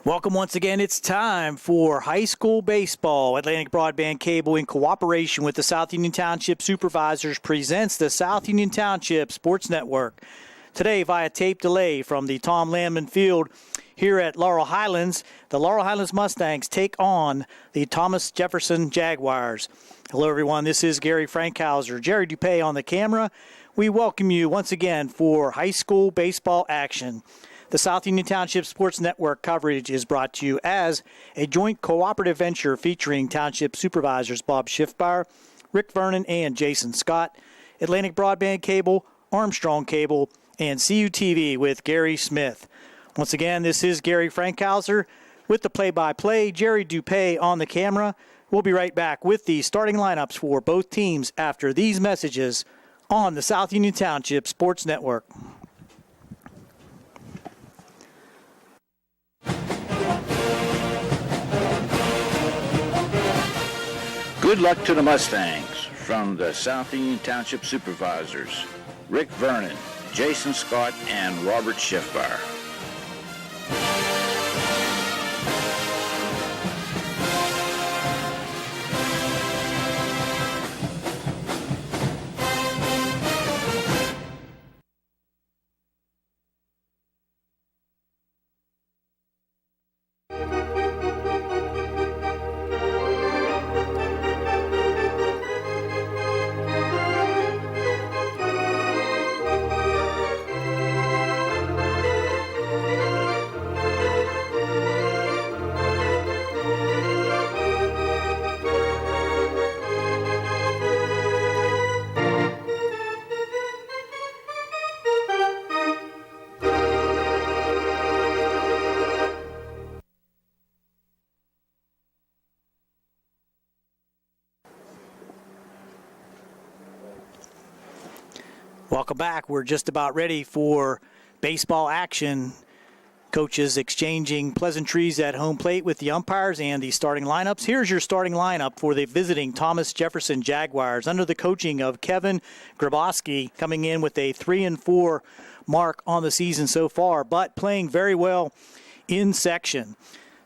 Welcome once again. It's time for high school baseball. Atlantic Broadband Cable, in cooperation with the South Union Township Supervisors, presents the South Union Township Sports Network. Today, via tape delay from the Tom Landman Field here at Laurel Highlands, the Laurel Highlands Mustangs take on the Thomas Jefferson Jaguars. Hello, everyone. This is Gary Frankhauser, Jerry Dupay on the camera. We welcome you once again for high school baseball action. The South Union Township Sports Network coverage is brought to you as a joint cooperative venture featuring Township Supervisors Bob Schiffbauer, Rick Vernon, and Jason Scott, Atlantic Broadband Cable, Armstrong Cable, and CUTV with Gary Smith. Once again, this is Gary Frankhauser with the play-by-play, Jerry Dupay on the camera. We'll be right back with the starting lineups for both teams after these messages on the South Union Township Sports Network. Good luck to the Mustangs from the South Union Township Supervisors, Rick Vernon, Jason Scott, and Robert Schiffbauer. Welcome back. We're just about ready for baseball action. Coaches exchanging pleasantries at home plate with the umpires and the starting lineups. Here's your starting lineup for the visiting Thomas Jefferson Jaguars under the coaching of Kevin Grabowski, coming in with a 3-4 mark on the season so far, but playing very well in section.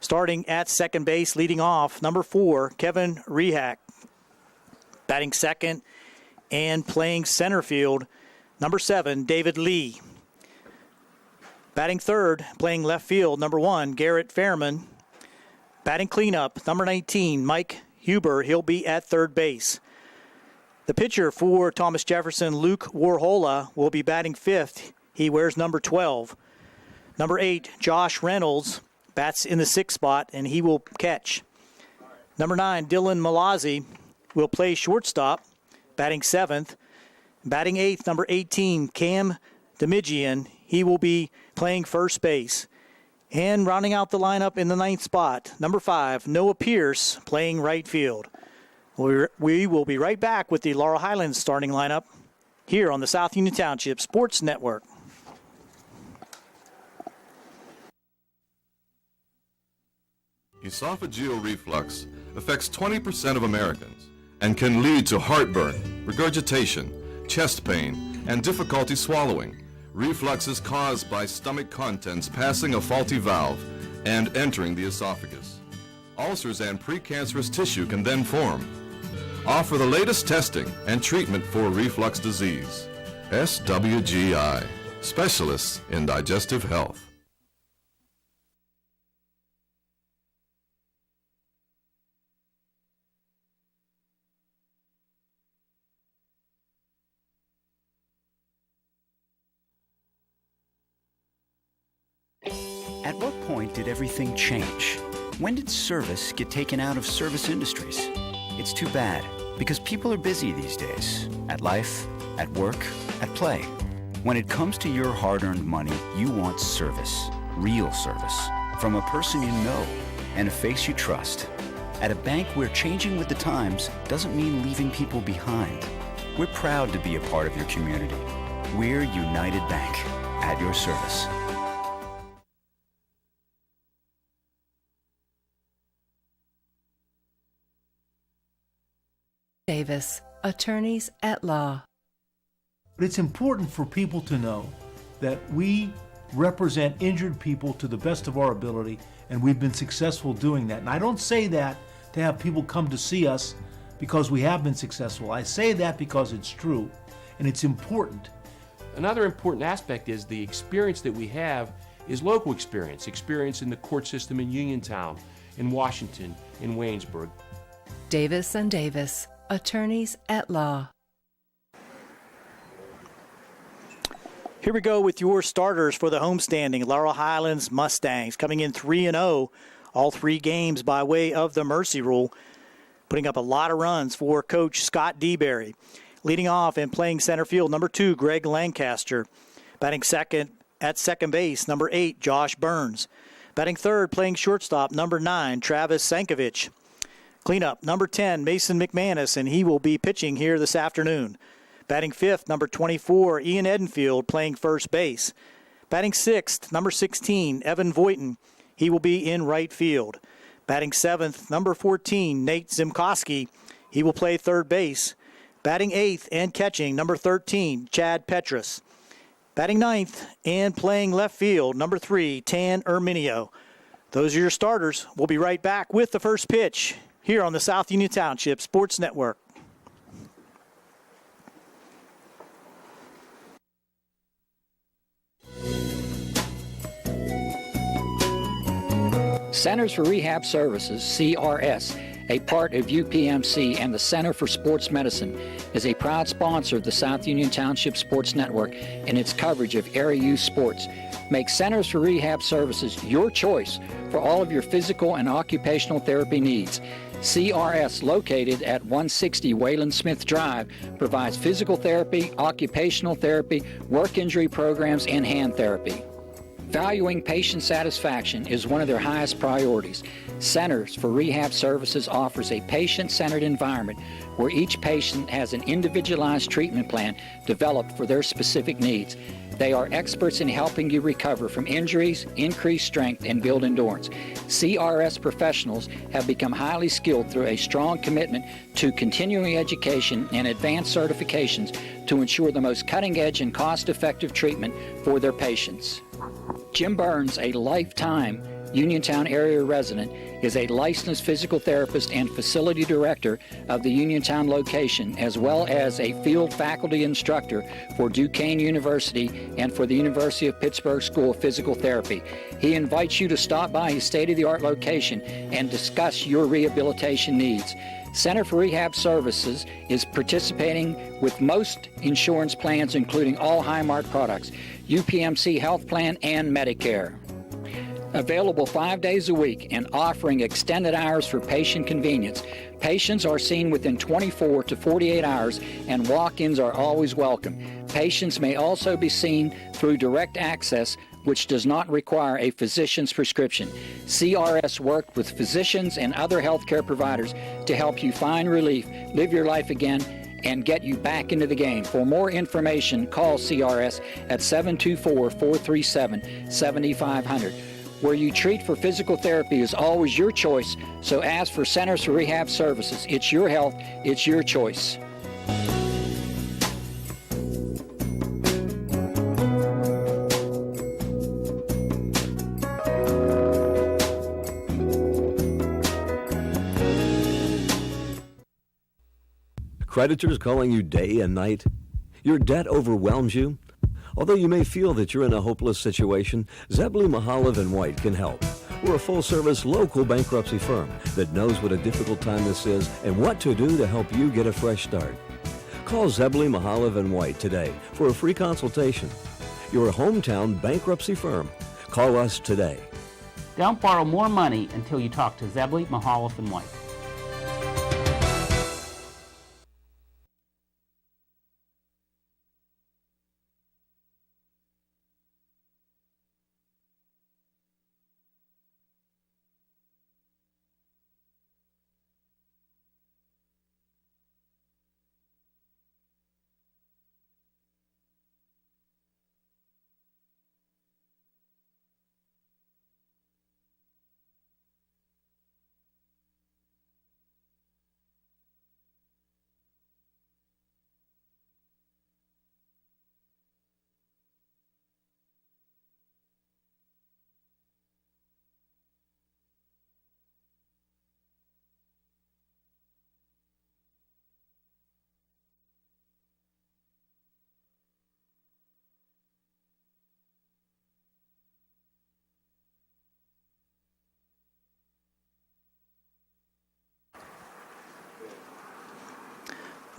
Starting at second base, leading off, number 4, Kevin Rehak. Batting second and playing center field, number 7, David Lee. Batting third, playing left field, number 1, Garrett Fairman. Batting cleanup, number 19, Mike Huber. He'll be at third base. The pitcher for Thomas Jefferson, Luke Warhola, will be batting fifth. He wears number 12. Number 8, Josh Reynolds, bats in the sixth spot, and he will catch. Number 9, Dylan Malazzi, will play shortstop, batting seventh. Batting eighth, number 18, Cam Demigian. He will be playing first base. And rounding out the lineup in the ninth spot, number 5, Noah Pierce, playing right field. We will be right back with the Laurel Highlands starting lineup here on the South Union Township Sports Network. Esophageal reflux affects 20% of Americans and can lead to heartburn, regurgitation, chest pain, and difficulty swallowing. Reflux is caused by stomach contents passing a faulty valve and entering the esophagus. Ulcers and precancerous tissue can then form. Offer the latest testing and treatment for reflux disease. SWGI, specialists in digestive health. At what point did everything change? When did service get taken out of service industries? It's too bad, because people are busy these days. At life, at work, at play. When it comes to your hard-earned money, you want service. Real service. From a person you know and a face you trust. At a bank where changing with the times doesn't mean leaving people behind. We're proud to be a part of your community. We're United Bank, at your service. Davis, attorneys at law. But it's important for people to know that we represent injured people to the best of our ability, and we've been successful doing that. And I don't say that to have people come to see us because we have been successful. I say that because it's true, and it's important. Another important aspect is the experience that we have is local experience in the court system in Uniontown, in Washington, in Waynesburg. Davis and Davis, attorneys at law. Here we go with your starters for the homestanding Laurel Highlands Mustangs, coming in 3-0, all 3 games by way of the Mercy Rule, putting up a lot of runs for Coach Scott DeBerry. Leading off and playing center field, number 2, Greg Lancaster. Batting second at second base, number 8, Josh Burns. Batting third, playing shortstop, number 9, Travis Sankovic. Cleanup, number 10, Mason McManus, and he will be pitching here this afternoon. Batting fifth, number 24, Ian Edenfield, playing first base. Batting sixth, number 16, Evan Voighton. He will be in right field. Batting seventh, number 14, Nate Zimkowski. He will play third base. Batting eighth and catching, number 13, Chad Petrus. Batting ninth and playing left field, number 3, Tan Erminio. Those are your starters. We'll be right back with the first pitch here on the South Union Township Sports Network. Centers for Rehab Services, CRS, a part of UPMC and the Center for Sports Medicine, is a proud sponsor of the South Union Township Sports Network and its coverage of area youth sports. Make Centers for Rehab Services your choice for all of your physical and occupational therapy needs. CRS, located at 160 Wayland Smith Drive, provides physical therapy, occupational therapy, work injury programs, and hand therapy. Valuing patient satisfaction is one of their highest priorities. Centers for Rehab Services offers a patient-centered environment where each patient has an individualized treatment plan developed for their specific needs. They are experts in helping you recover from injuries, increase strength, and build endurance. CRS professionals have become highly skilled through a strong commitment to continuing education and advanced certifications to ensure the most cutting-edge and cost-effective treatment for their patients. Jim Burns, a lifetime Uniontown area resident, is a licensed physical therapist and facility director of the Uniontown location, as well as a field faculty instructor for Duquesne University and for the University of Pittsburgh School of Physical Therapy. He invites you to stop by his state-of-the-art location and discuss your rehabilitation needs. Center for Rehab Services is participating with most insurance plans, including all Highmark products, UPMC Health Plan, and Medicare. Available 5 days a week and offering extended hours for patient convenience. Patients are seen within 24 to 48 hours, and walk-ins are always welcome. Patients may also be seen through direct access, which does not require a physician's prescription. CRS worked with physicians and other healthcare providers to help you find relief, live your life again, and get you back into the game. For more information, call CRS at 724-437-7500. Where you treat for physical therapy is always your choice, so ask for Centers for Rehab Services. It's your health, it's your choice. Creditors calling you day and night? Your debt overwhelms you? Although you may feel that you're in a hopeless situation, Zebley, Mahalev & White can help. We're a full-service local bankruptcy firm that knows what a difficult time this is and what to do to help you get a fresh start. Call Zebley, Mahalev & White today for a free consultation. Your hometown bankruptcy firm. Call us today. Don't borrow more money until you talk to Zebley, Mahalev & White.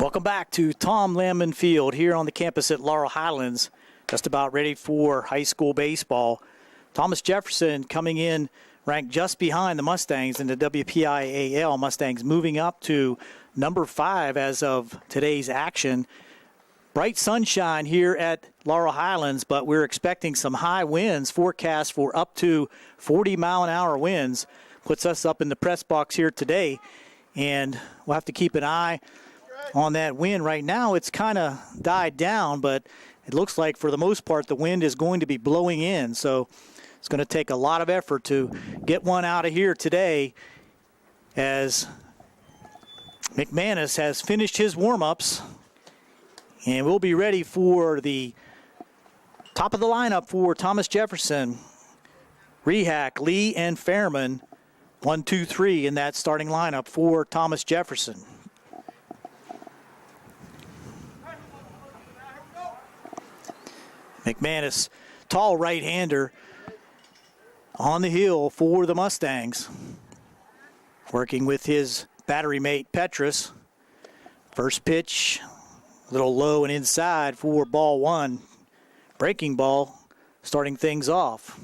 Welcome back to Tom Lamon Field here on the campus at Laurel Highlands. Just about ready for high school baseball. Thomas Jefferson coming in ranked just behind the Mustangs in the WPIAL. Mustangs moving up to number 5 as of today's action. Bright sunshine here at Laurel Highlands, but we're expecting some high winds. Forecast for up to 40-mile-an-hour winds puts us up in the press box here today. And we'll have to keep an eye on that wind. Right now it's kind of died down, but it looks like for the most part the wind is going to be blowing in. So it's going to take a lot of effort to get one out of here today, as McManus has finished his warm-ups. And we'll be ready for the top of the lineup for Thomas Jefferson. Rehack, Lee, and Fairman. 1, 2, 3 in that starting lineup for Thomas Jefferson. McManus, tall right-hander on the hill for the Mustangs. Working with his battery mate, Petrus. First pitch, a little low and inside for ball 1. Breaking ball, starting things off.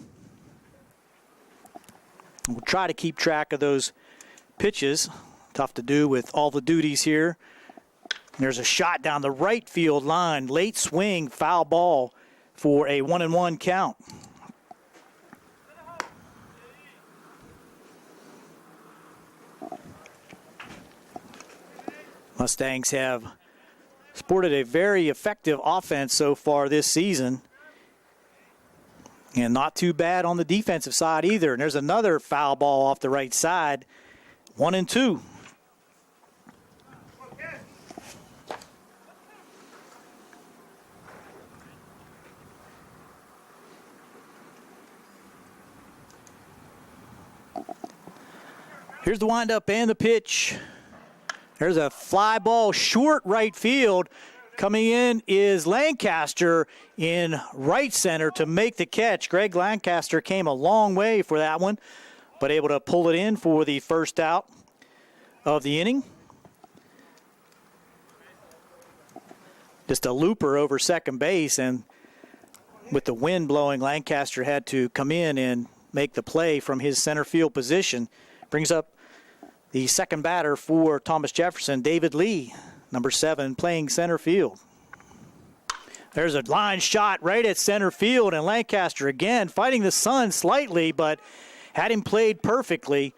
We'll try to keep track of those pitches. Tough to do with all the duties here. There's a shot down the right field line. Late swing, foul ball for a 1-1 count. Mustangs have sported a very effective offense so far this season. And not too bad on the defensive side either. And there's another foul ball off the right side. 1-2. Here's the windup and the pitch. There's a fly ball short right field. Coming in is Lancaster in right center to make the catch. Greg Lancaster came a long way for that one, but able to pull it in for the first out of the inning. Just a looper over second base, and with the wind blowing, Lancaster had to come in and make the play from his center field position. Brings up the second batter for Thomas Jefferson, David Lee, number 7, playing center field. There's a line shot right at center field, and Lancaster again fighting the sun slightly, but had him played perfectly.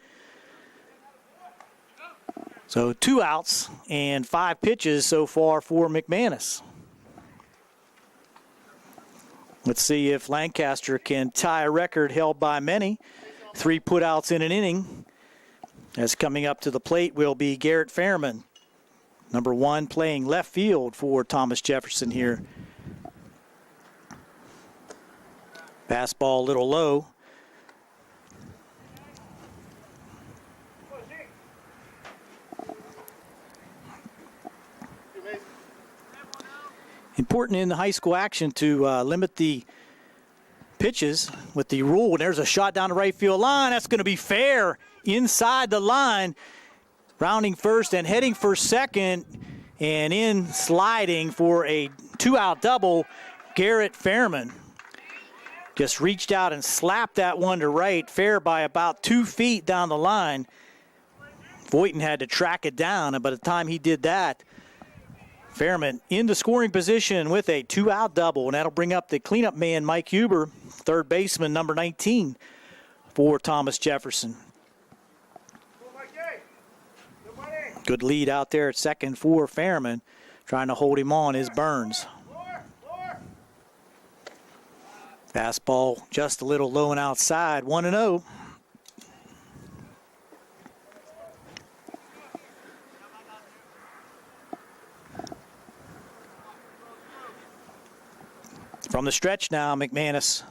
So 2 outs and 5 pitches so far for McManus. Let's see if Lancaster can tie a record held by many. 3 putouts in an inning. As coming up to the plate will be Garrett Fairman, number 1, playing left field for Thomas Jefferson here. Fastball a little low. Important in the high school action to limit the pitches with the rule. There's a shot down the right field line. That's going to be fair inside the line. Rounding first and heading for second, and in sliding for a 2-out double, Garrett Fairman. Just reached out and slapped that one to right, fair by about 2 feet down the line. Voighton had to track it down, and by the time he did that, Fairman into scoring position with a 2-out double, and that'll bring up the cleanup man, Mike Huber, third baseman, number 19, for Thomas Jefferson. Good lead out there at second for Fairman. Trying to hold him on is Burns. Fastball just a little low and outside, 1-0. From the stretch now, McManus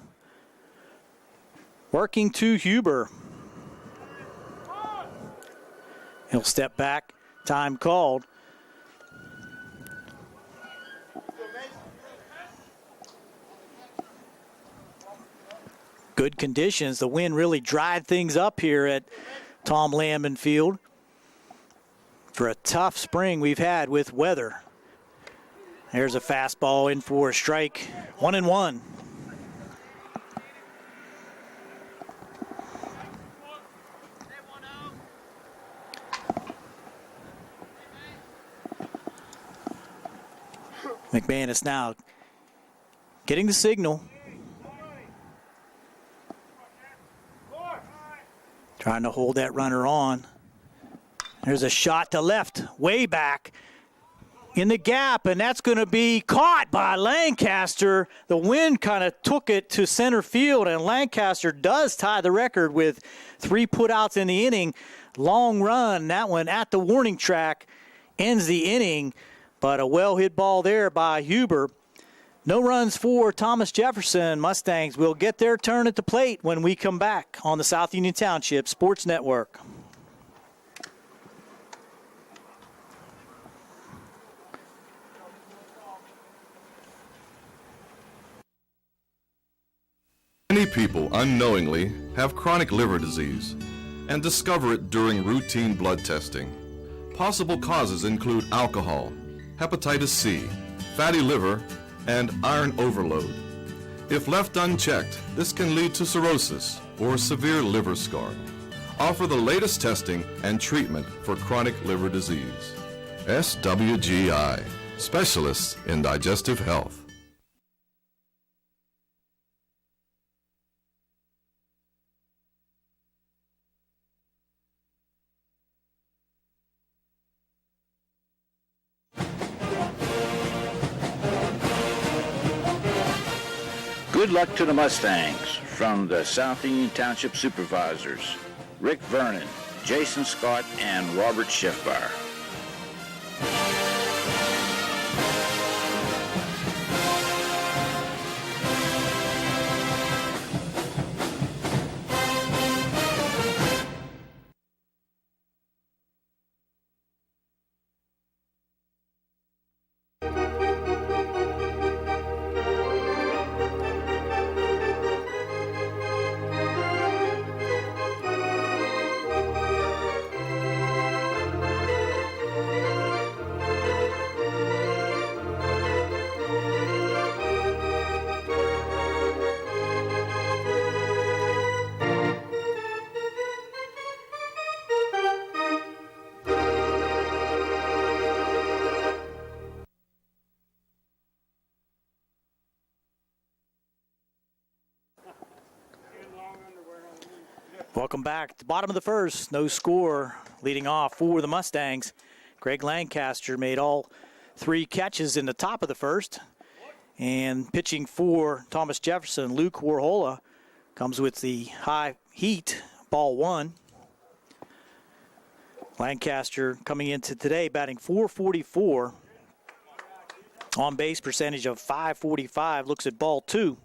working to Huber. He'll step back. Time called. Good conditions. The wind really dried things up here at Tom Lamon Field. for a tough spring we've had with weather. There's a fastball in for a strike. 1-1. McManus now getting the signal. Trying to hold that runner on. There's a shot to left, way back in the gap, and that's going to be caught by Lancaster. The wind kind of took it to center field, and Lancaster does tie the record with 3 putouts in the inning. Long run, that one at the warning track ends the inning, but a well-hit ball there by Huber. No runs for Thomas Jefferson. Mustangs will get their turn at the plate when we come back on the South Union Township Sports Network. Many people unknowingly have chronic liver disease and discover it during routine blood testing. Possible causes include alcohol, hepatitis C, fatty liver, and iron overload. If left unchecked, this can lead to cirrhosis or severe liver scarring. Offer the latest testing and treatment for chronic liver disease. SWGI, specialists in digestive health. Good luck to the Mustangs from the South Union Township Supervisors, Rick Vernon, Jason Scott, and Robert Schiffbar. Welcome back. At the bottom of the first, no score leading off for the Mustangs. Greg Lancaster made all 3 catches in the top of the first. And pitching for Thomas Jefferson, Luke Warhola comes with the high heat, ball 1. Lancaster coming into today batting .444. On base percentage of .545, looks at ball 2.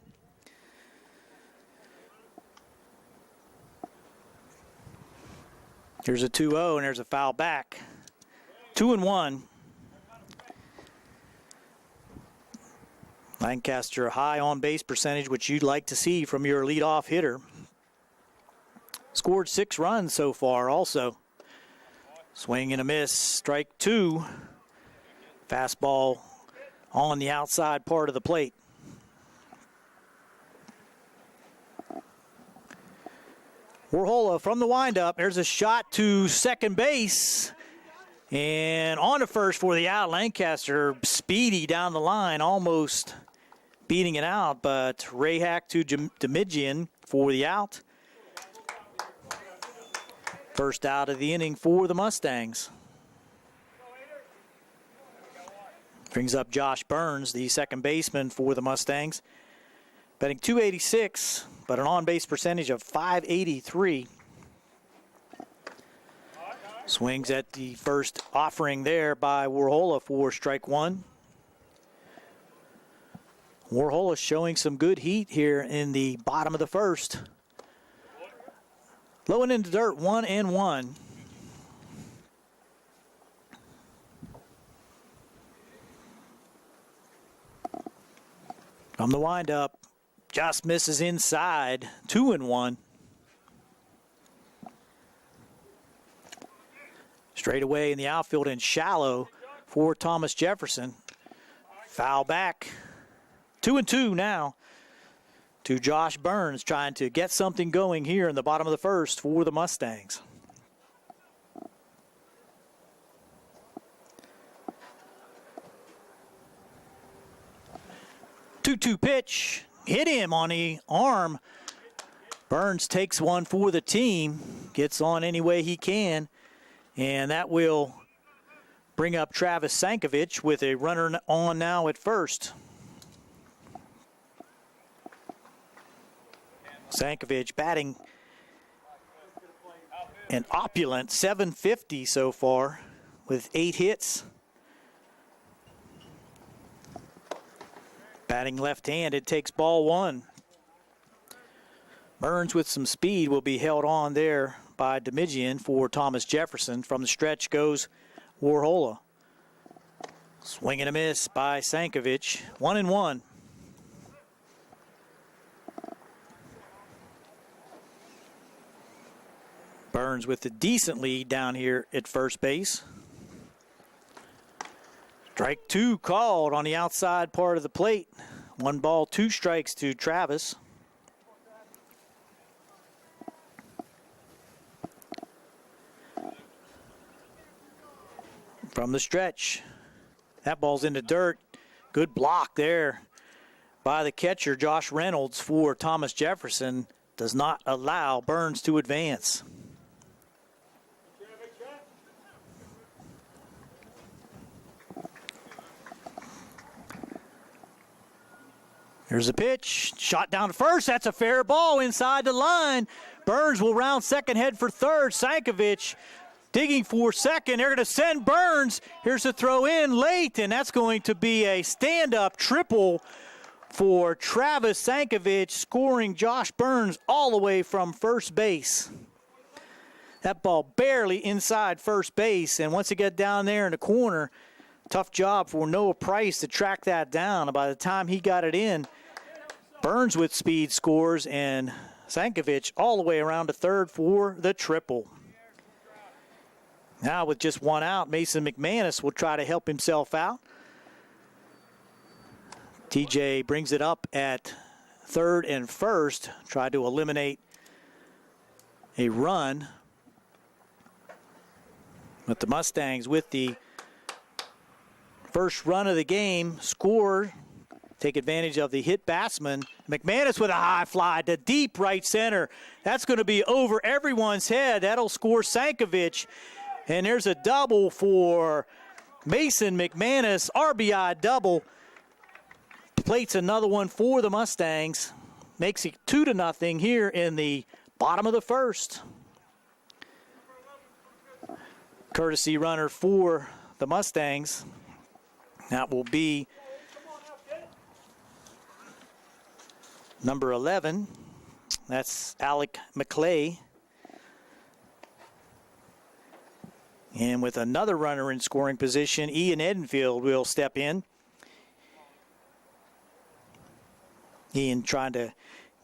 Here's a 2-0, and there's a foul back. 2-1. Lancaster high on base percentage, which you'd like to see from your leadoff hitter. Scored 6 runs so far also. Swing and a miss, strike 2. Fastball on the outside part of the plate. Warhola from the windup. There's a shot to second base. And on to first for the out. Lancaster speedy down the line, almost beating it out. But Rahak to Demigian for the out. First out of the inning for the Mustangs. Brings up Josh Burns, the second baseman for the Mustangs. Batting .286, but an on-base percentage of .583. Swings at the first offering there by Warhola for strike 1. Warhola showing some good heat here in the bottom of the first. Low and into dirt, 1-1. From the windup, just misses inside, 2-1. Straight away in the outfield and shallow for Thomas Jefferson. Foul back. 2-2 now to Josh Burns, trying to get something going here in the bottom of the first for the Mustangs. Two-two pitch, hit him on the arm. Burns takes one for the team, gets on any way he can, and that will bring up Travis Sankovic with a runner on now at first. Sankovic batting an opulent .750 so far with 8 hits. Batting left-handed, takes ball one. Burns with some speed will be held on there by Demigian for Thomas Jefferson. From the stretch goes Warhola. Swing and a miss by Sankovic. 1-1. Burns with a decent lead down here at first base. Strike two called on the outside part of the plate. 1 ball, 2 strikes to Travis. From the stretch. That ball's in the dirt. Good block there by the catcher, Josh Reynolds, for Thomas Jefferson. Does not allow Burns to advance. Here's a pitch. Shot down to first. That's a fair ball inside the line. Burns will round second, head for third. Sankovic digging for second. They're going to send Burns. Here's a throw in late, and that's going to be a stand-up triple for Travis Sankovic, scoring Josh Burns all the way from first base. That ball barely inside first base, and once it got down there in the corner, tough job for Noah Price to track that down. And by the time he got it in, Burns with speed scores, and Sankovic all the way around to third for the triple. Now with just 1 out, Mason McManus will try to help himself out. TJ brings it up at third and first, try to eliminate a run. But the Mustangs with the first run of the game score, take advantage of the hit batsman. McManus with a high fly to deep right center. That's going to be over everyone's head. That'll score Sankovic. And there's a double for Mason McManus, RBI double. Plates another one for the Mustangs. Makes it 2-0 here in the bottom of the first. Courtesy runner for the Mustangs. That will be number 11. That's Alec McClay. And with another runner in scoring position, Ian Edenfield will step in. Ian trying to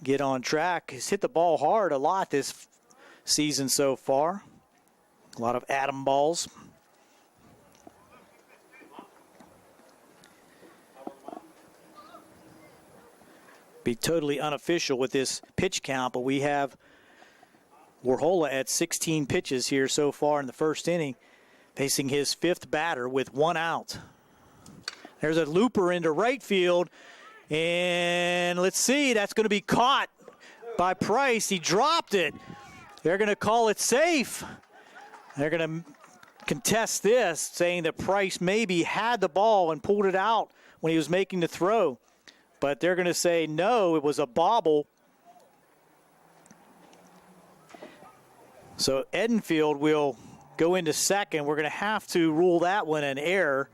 get on track. He's hit the ball hard a lot this season so far. A lot of atom balls. Be totally unofficial with this pitch count, but we have Warhola at 16 pitches here so far in the first inning, facing his 5th batter with 1 out. There's a looper into right field, and let's see, that's going to be caught by Price. He dropped it. They're going to call it safe. They're going to contest this, saying that Price maybe had the ball and pulled it out when he was making the throw. But they're going to say, no, it was a bobble. So Edenfield will go into second. We're going to have to rule that one an error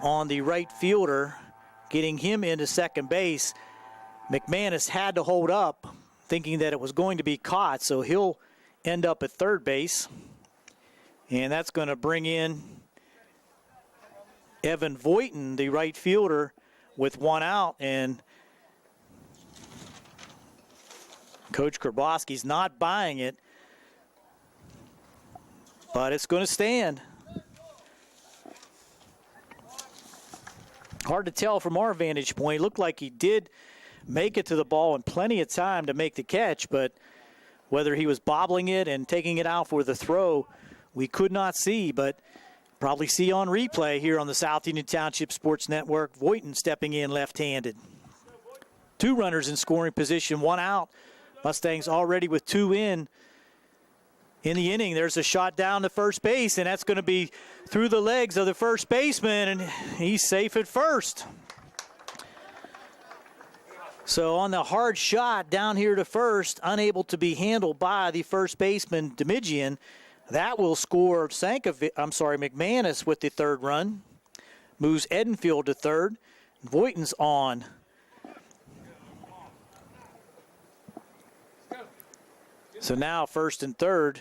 on the right fielder, getting him into second base. McManus had to hold up, thinking that it was going to be caught, so he'll end up at third base. And that's going to bring in Evan Voighton, the right fielder, with 1 out, and Coach Krabowski's not buying it. but it's going to stand. Hard to tell from our vantage point. It looked like he did make it to the ball in plenty of time to make the catch, but whether he was bobbling it and taking it out for the throw, we could not see, but probably see on replay here on the South Union Township Sports Network. Voighton stepping in left-handed. 2 runners in scoring position, 1 out. Mustangs already with 2 in the inning. There's a shot down to first base, and that's going to be through the legs of the first baseman, and he's safe at first. So on the hard shot down here to first, unable to be handled by the first baseman, Demigian, that will score McManus with the 3rd run. Moves Edenfield to 3rd. Voighton's on. So now 1st and 3rd.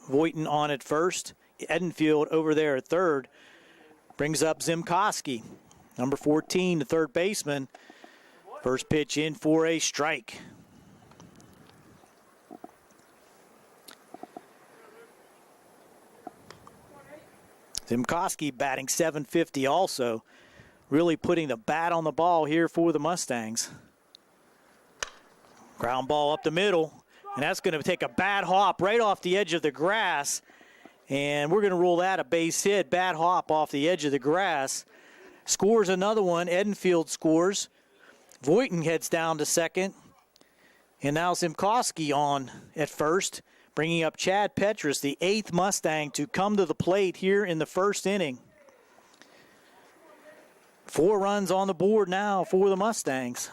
Voighton on at 1st. Edenfield over there at 3rd. Brings up Zimkoski, number 14, the 3rd baseman. First pitch in for a strike. Zimkoski batting .750 also. Really putting the bat on the ball here for the Mustangs. Ground ball up the middle. And that's going to take a bad hop right off the edge of the grass. And we're going to rule that a base hit. Bad hop off the edge of the grass. Scores another one. Edenfield scores. Voighton heads down to 2nd. And now Zimkoski on at 1st. Bringing up Chad Petrus, the 8th Mustang, to come to the plate here in the 1st inning. 4 runs on the board now for the Mustangs.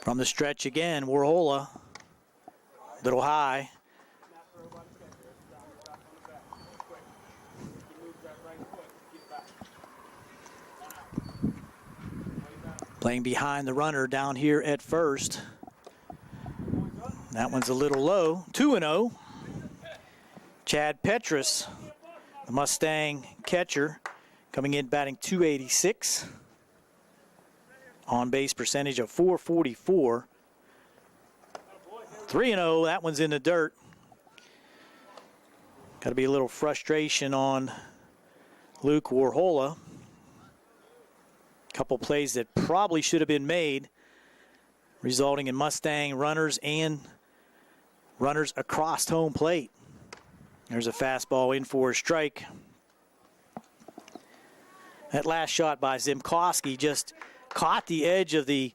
From the stretch again, Warhola, little high. Playing behind the runner down here at 1st. That one's a little low. 2-0. Chad Petrus, the Mustang catcher, coming in batting .286. On-base percentage of .444. 3-0, that one's in the dirt. Got to be a little frustration on Luke Warhola. Couple plays that probably should have been made, resulting in Mustang runners and runners across home plate. There's a fastball in for a strike. That last shot by Zimkoski just caught the edge of the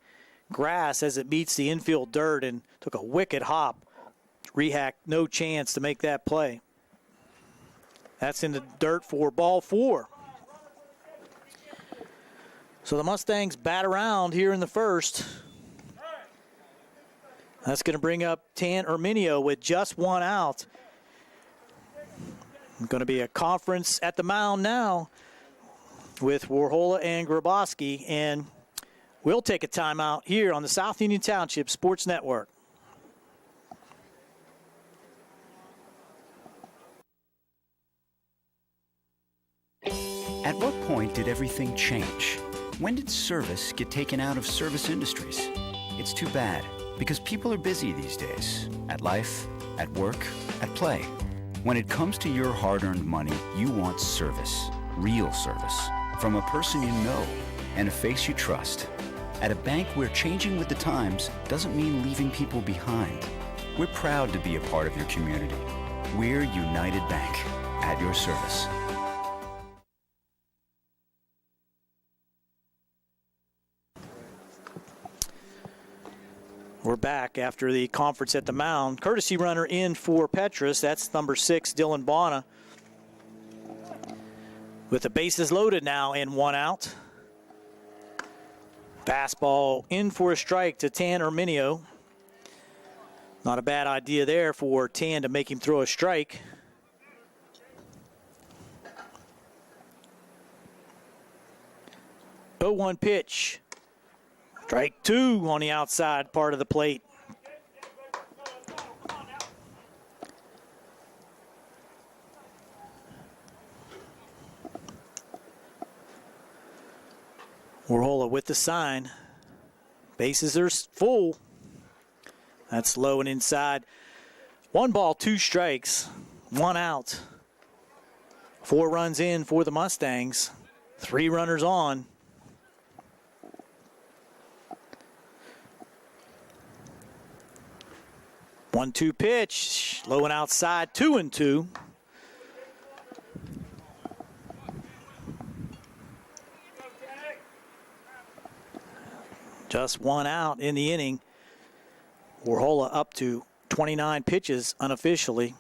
grass as it meets the infield dirt and took a wicked hop. Rehack, no chance to make that play. That's in the dirt for ball 4. So the Mustangs bat around here in the 1st. That's going to bring up Tan Erminio with just 1 out. Going to be a conference at the mound now with Warhola and Grabowski, and we'll take a timeout here on the South Union Township Sports Network. At what point did everything change? When did service get taken out of service industries? It's too bad, because people are busy these days. At life, at work, at play. When it comes to your hard-earned money, you want service. Real service. From a person you know and a face you trust. At a bank where changing with the times doesn't mean leaving people behind. We're proud to be a part of your community. We're United Bank, at your service. We're back after the conference at the mound. Courtesy runner in for Petrus. That's number 6, Dylan Bonner. With the bases loaded now and 1 out. Fastball in for a strike to Tan Erminio. Not a bad idea there for Tan to make him throw a strike. Oh, 1 pitch. Strike 2 on the outside part of the plate. Warhola with the sign. Bases are full. That's low and inside. 1 ball, 2 strikes, 1 out. 4 runs in for the Mustangs. 3 runners on. One-two pitch, low and outside, 2-2. Just 1 out in the inning. Warhola up to 29 pitches unofficially.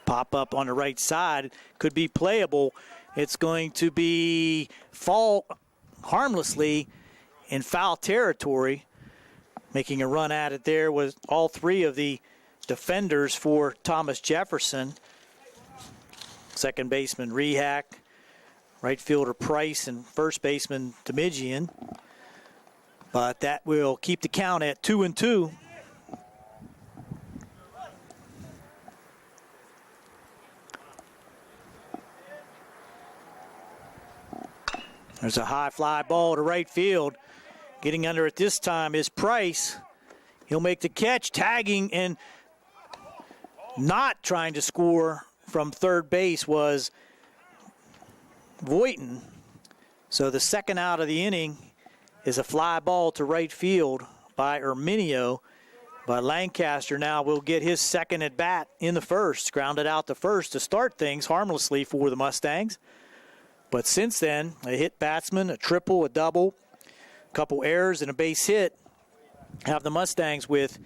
Pop up on the right side, could be playable. It's going to be fall harmlessly in foul territory. Making a run at it there was all 3 of the defenders for Thomas Jefferson. Second baseman Rehack, right fielder Price, and first baseman Demigian. But that will keep the count at 2-2. There's a high fly ball to right field. Getting under it this time is Price. He'll make the catch, tagging, and not trying to score from third base was Voighton. So the second out of the inning is a fly ball to right field by Erminio. But Lancaster now will get his second at bat in the first. Grounded out the first to start things harmlessly for the Mustangs. But since then, a hit batsman, a triple, a double, a couple errors, and a base hit have the Mustangs with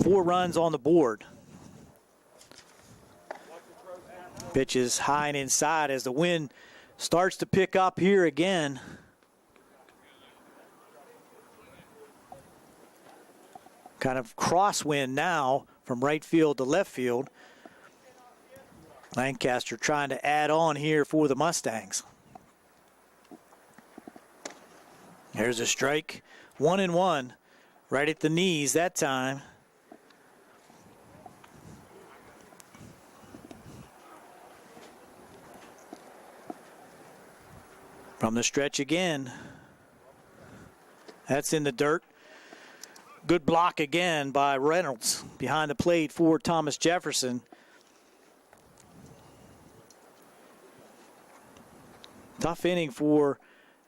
4 runs on the board. Pitch is high and inside as the wind starts to pick up here again. Kind of crosswind now from right field to left field. Lancaster trying to add on here for the Mustangs. There's a strike, 1-1, right at the knees that time. From the stretch again. That's in the dirt. Good block again by Reynolds behind the plate for Thomas Jefferson. Tough inning for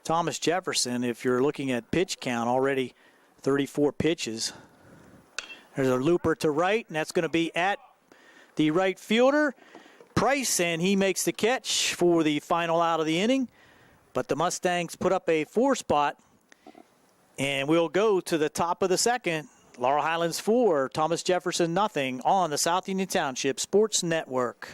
Thomas Jefferson if you're looking at pitch count, already 34 pitches. There's a looper to right, and that's going to be at the right fielder, Price, and he makes the catch for the final out of the inning. But the Mustangs put up a 4 spot, and we'll go to the top of the second. Laurel Highlands 4, Thomas Jefferson nothing on the South Union Township Sports Network.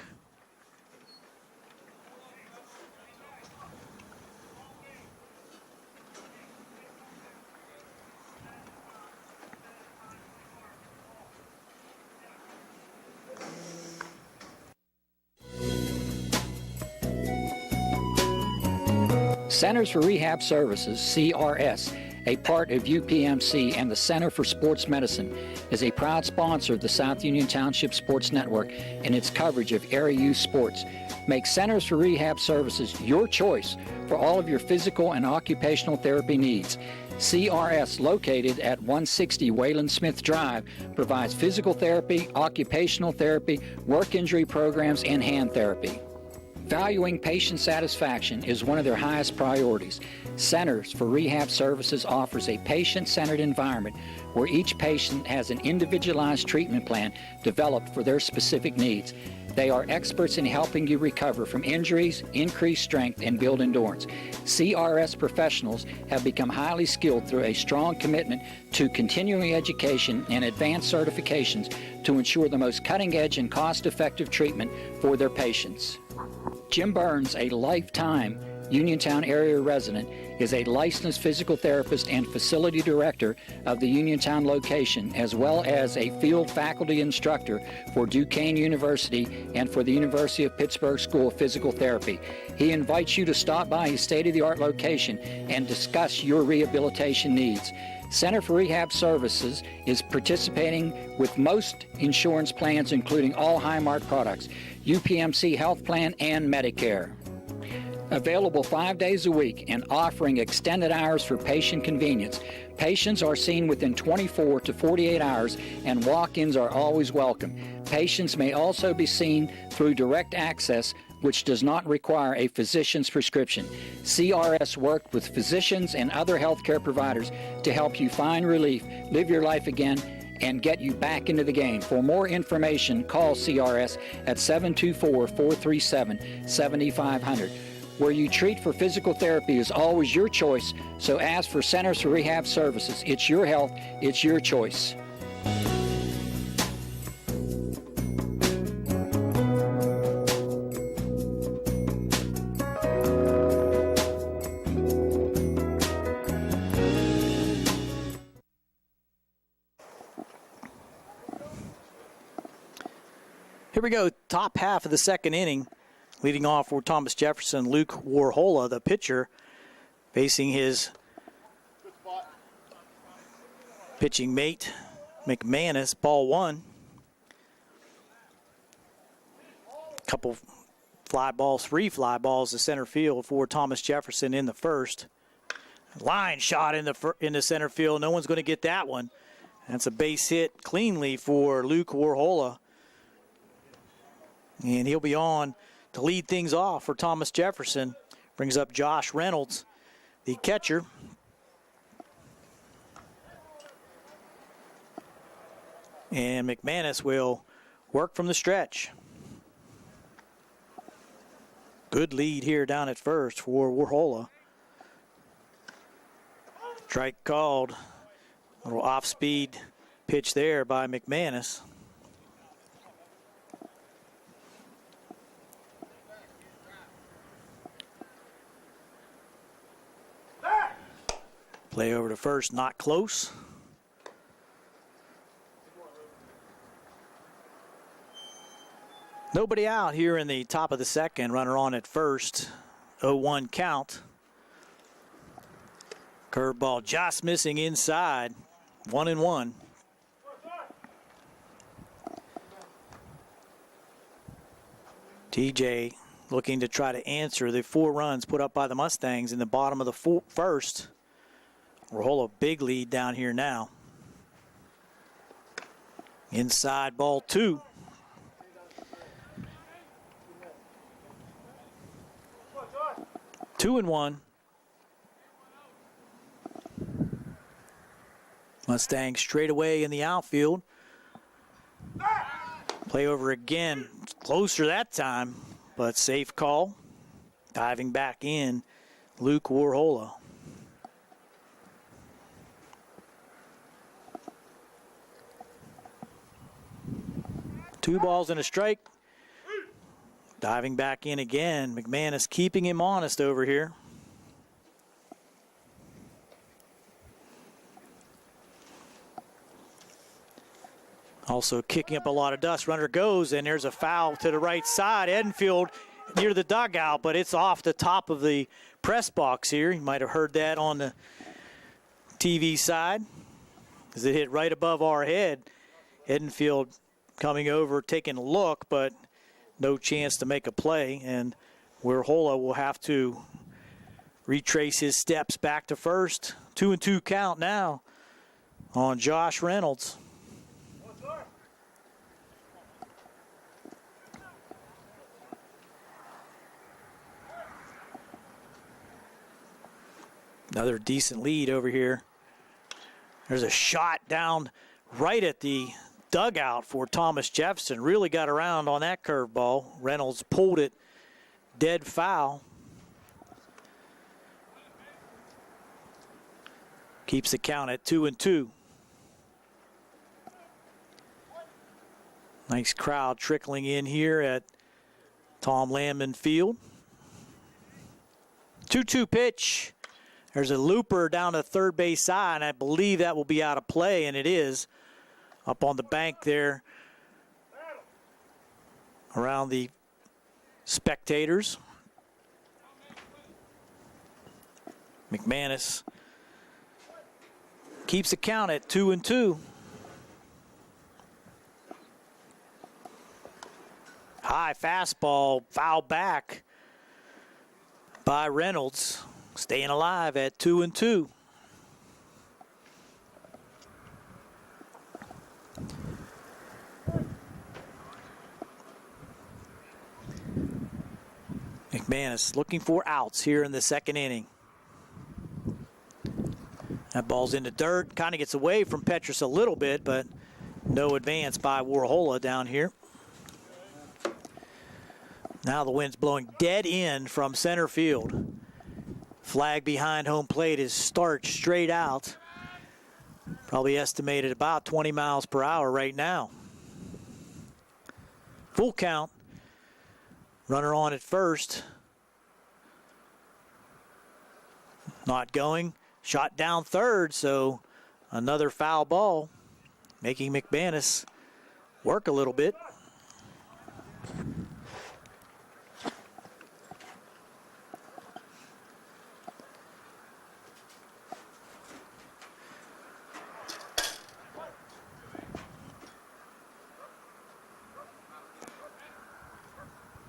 Centers for Rehab Services, CRS, a part of UPMC and the Center for Sports Medicine, is a proud sponsor of the South Union Township Sports Network and its coverage of area youth sports. Make Centers for Rehab Services your choice for all of your physical and occupational therapy needs. CRS, located at 160 Wayland Smith Drive, provides physical therapy, occupational therapy, work injury programs, and hand therapy. Valuing patient satisfaction is one of their highest priorities. Centers for Rehab Services offers a patient-centered environment where each patient has an individualized treatment plan developed for their specific needs. They are experts in helping you recover from injuries, increase strength, and build endurance. CRS professionals have become highly skilled through a strong commitment to continuing education and advanced certifications to ensure the most cutting-edge and cost-effective treatment for their patients. Jim Burns, a lifetime Uniontown area resident, is a licensed physical therapist and facility director of the Uniontown location, as well as a field faculty instructor for Duquesne University and for the University of Pittsburgh School of Physical Therapy. He invites you to stop by his state-of-the-art location and discuss your rehabilitation needs. Center for Rehab Services is participating with most insurance plans, including all Highmark products, UPMC Health Plan, and Medicare. Available 5 days a week and offering extended hours for patient convenience. Patients are seen within 24 to 48 hours and walk-ins are always welcome. Patients may also be seen through direct access, which does not require a physician's prescription. CRS worked with physicians and other healthcare providers to help you find relief, live your life again, and get you back into the game. For more information, call CRS at 724-437-7500. Where you treat for physical therapy is always your choice, so ask for Centers for Rehab Services. It's your health, it's your choice. Here we go, top half of the second inning. Leading off for Thomas Jefferson, Luke Warhola, the pitcher, facing his pitching mate, McManus. Ball one. Couple fly balls, 3 fly balls to center field for Thomas Jefferson in the first. Line shot in the center field. No one's going to get that one. That's a base hit cleanly for Luke Warhola. And he'll be on to lead things off for Thomas Jefferson. Brings up Josh Reynolds, the catcher. And McManus will work from the stretch. Good lead here down at first for Warhola. Strike called. A little off-speed pitch there by McManus. Play over to first, not close. Nobody out here in the top of the second. Runner on at first. 0-1 count. Curveball just missing inside. 1-1. TJ looking to try to answer the 4 runs put up by the Mustangs in the bottom of the first. Warhola big lead down here now. Inside ball 2. Two and 1. Mustangs straight away in the outfield. Play over again. Closer that time, but safe call. Diving back in, Luke Warhola. Two balls and a strike. Diving back in again. McManus keeping him honest over here. Also kicking up a lot of dust. Runner goes, and there's a foul to the right side. Edenfield near the dugout, but it's off the top of the press box here. You might have heard that on the TV side as it hit right above our head. Edenfield coming over, taking a look, but no chance to make a play, and Warhola will have to retrace his steps back to first. 2-2 count now on Josh Reynolds. Another decent lead over here. There's a shot down right at the dugout for Thomas Jefferson. Really got around on that curveball. Reynolds pulled it dead foul. Keeps the count at 2-2. Nice crowd trickling in here at Tom Landman Field. 2-2 pitch. There's a looper down the third base side, and I believe that will be out of play, and it is. Up on the bank there around the spectators. McManus keeps the count at 2-2. High fastball, foul back. by Reynolds, staying alive at 2-2. McManus looking for outs here in the second inning. That ball's in the dirt, kind of gets away from Petrus a little bit, but no advance by Warhola down here. Now the wind's blowing dead in from center field. Flag behind home plate is starched straight out. Probably estimated about 20 miles per hour right now. Full count. Runner on at first. Not going. Shot down third, so another foul ball, making McManus work a little bit.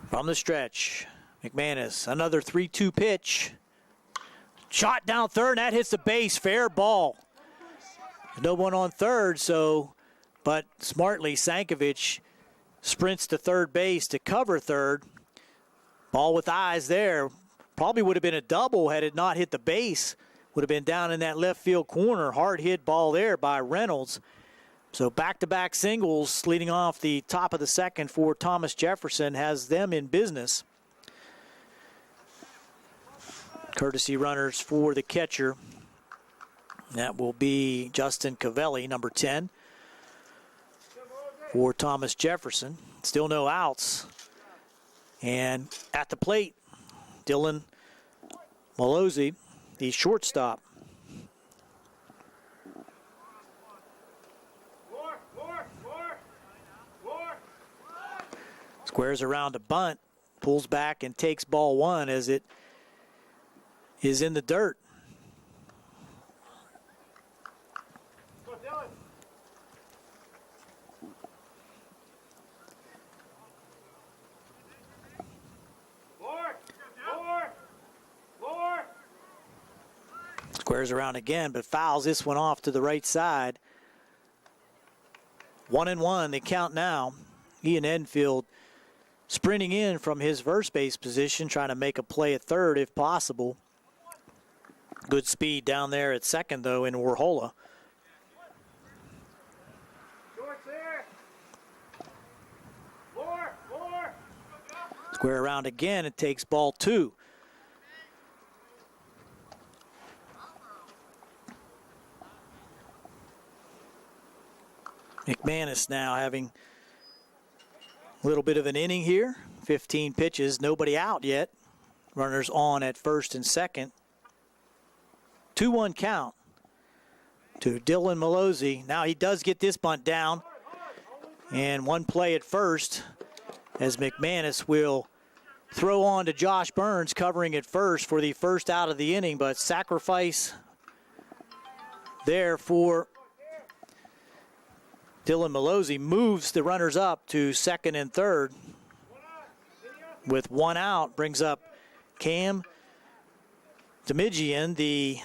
From the stretch, McManus, another 3-2 pitch. Shot down third, that hits the base, fair ball. No one on third, but smartly Sankovic sprints to third base to cover third. Ball with eyes there. Probably would have been a double had it not hit the base. Would have been down in that left field corner. Hard hit ball there by Reynolds. So back-to-back singles leading off the top of the second for Thomas Jefferson has them in business. Courtesy runners for the catcher. That will be Justin Cavelli, number 10, for Thomas Jefferson. Still no outs. And at the plate, Dylan Malozzi, the shortstop. Squares around a bunt, pulls back and takes ball one as it is in the dirt. Squares around again, but fouls this one off to the right side. 1-1, they count now. Ian Enfield sprinting in from his first base position, trying to make a play at third if possible. Good speed down there at second, though, in Warhola. Square around again, it takes ball two. McManus now having a little bit of an inning here. 15 pitches, nobody out yet. Runners on at first and second. 2-1 count to Dylan Malozzi. Now he does get this bunt down. And one play at first as McManus will throw on to Josh Burns covering at first for the first out of the inning, but sacrifice there for Dylan Malozzi. Moves the runners up to second and third. With one out, brings up Cam Demigian, the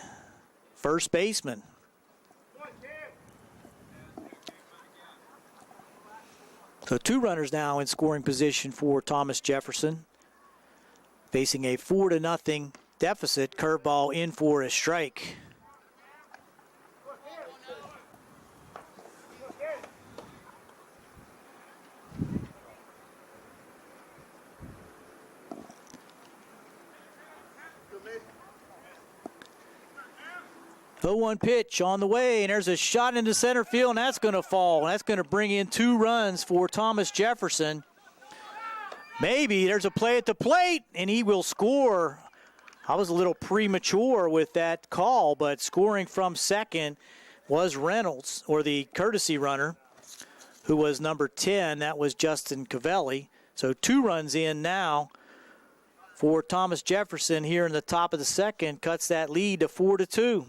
first baseman. So two runners now in scoring position for Thomas Jefferson. Facing a 4-0 deficit. Curveball in for a strike. The 0-1 pitch on the way, and there's a shot into center field, and that's going to fall. That's going to bring in 2 runs for Thomas Jefferson. Maybe there's a play at the plate, and he will score. I was a little premature with that call, but scoring from second was Reynolds, or the courtesy runner, who was number 10. That was Justin Cavelli. So 2 runs in now for Thomas Jefferson here in the top of the second. Cuts that lead to 4-2.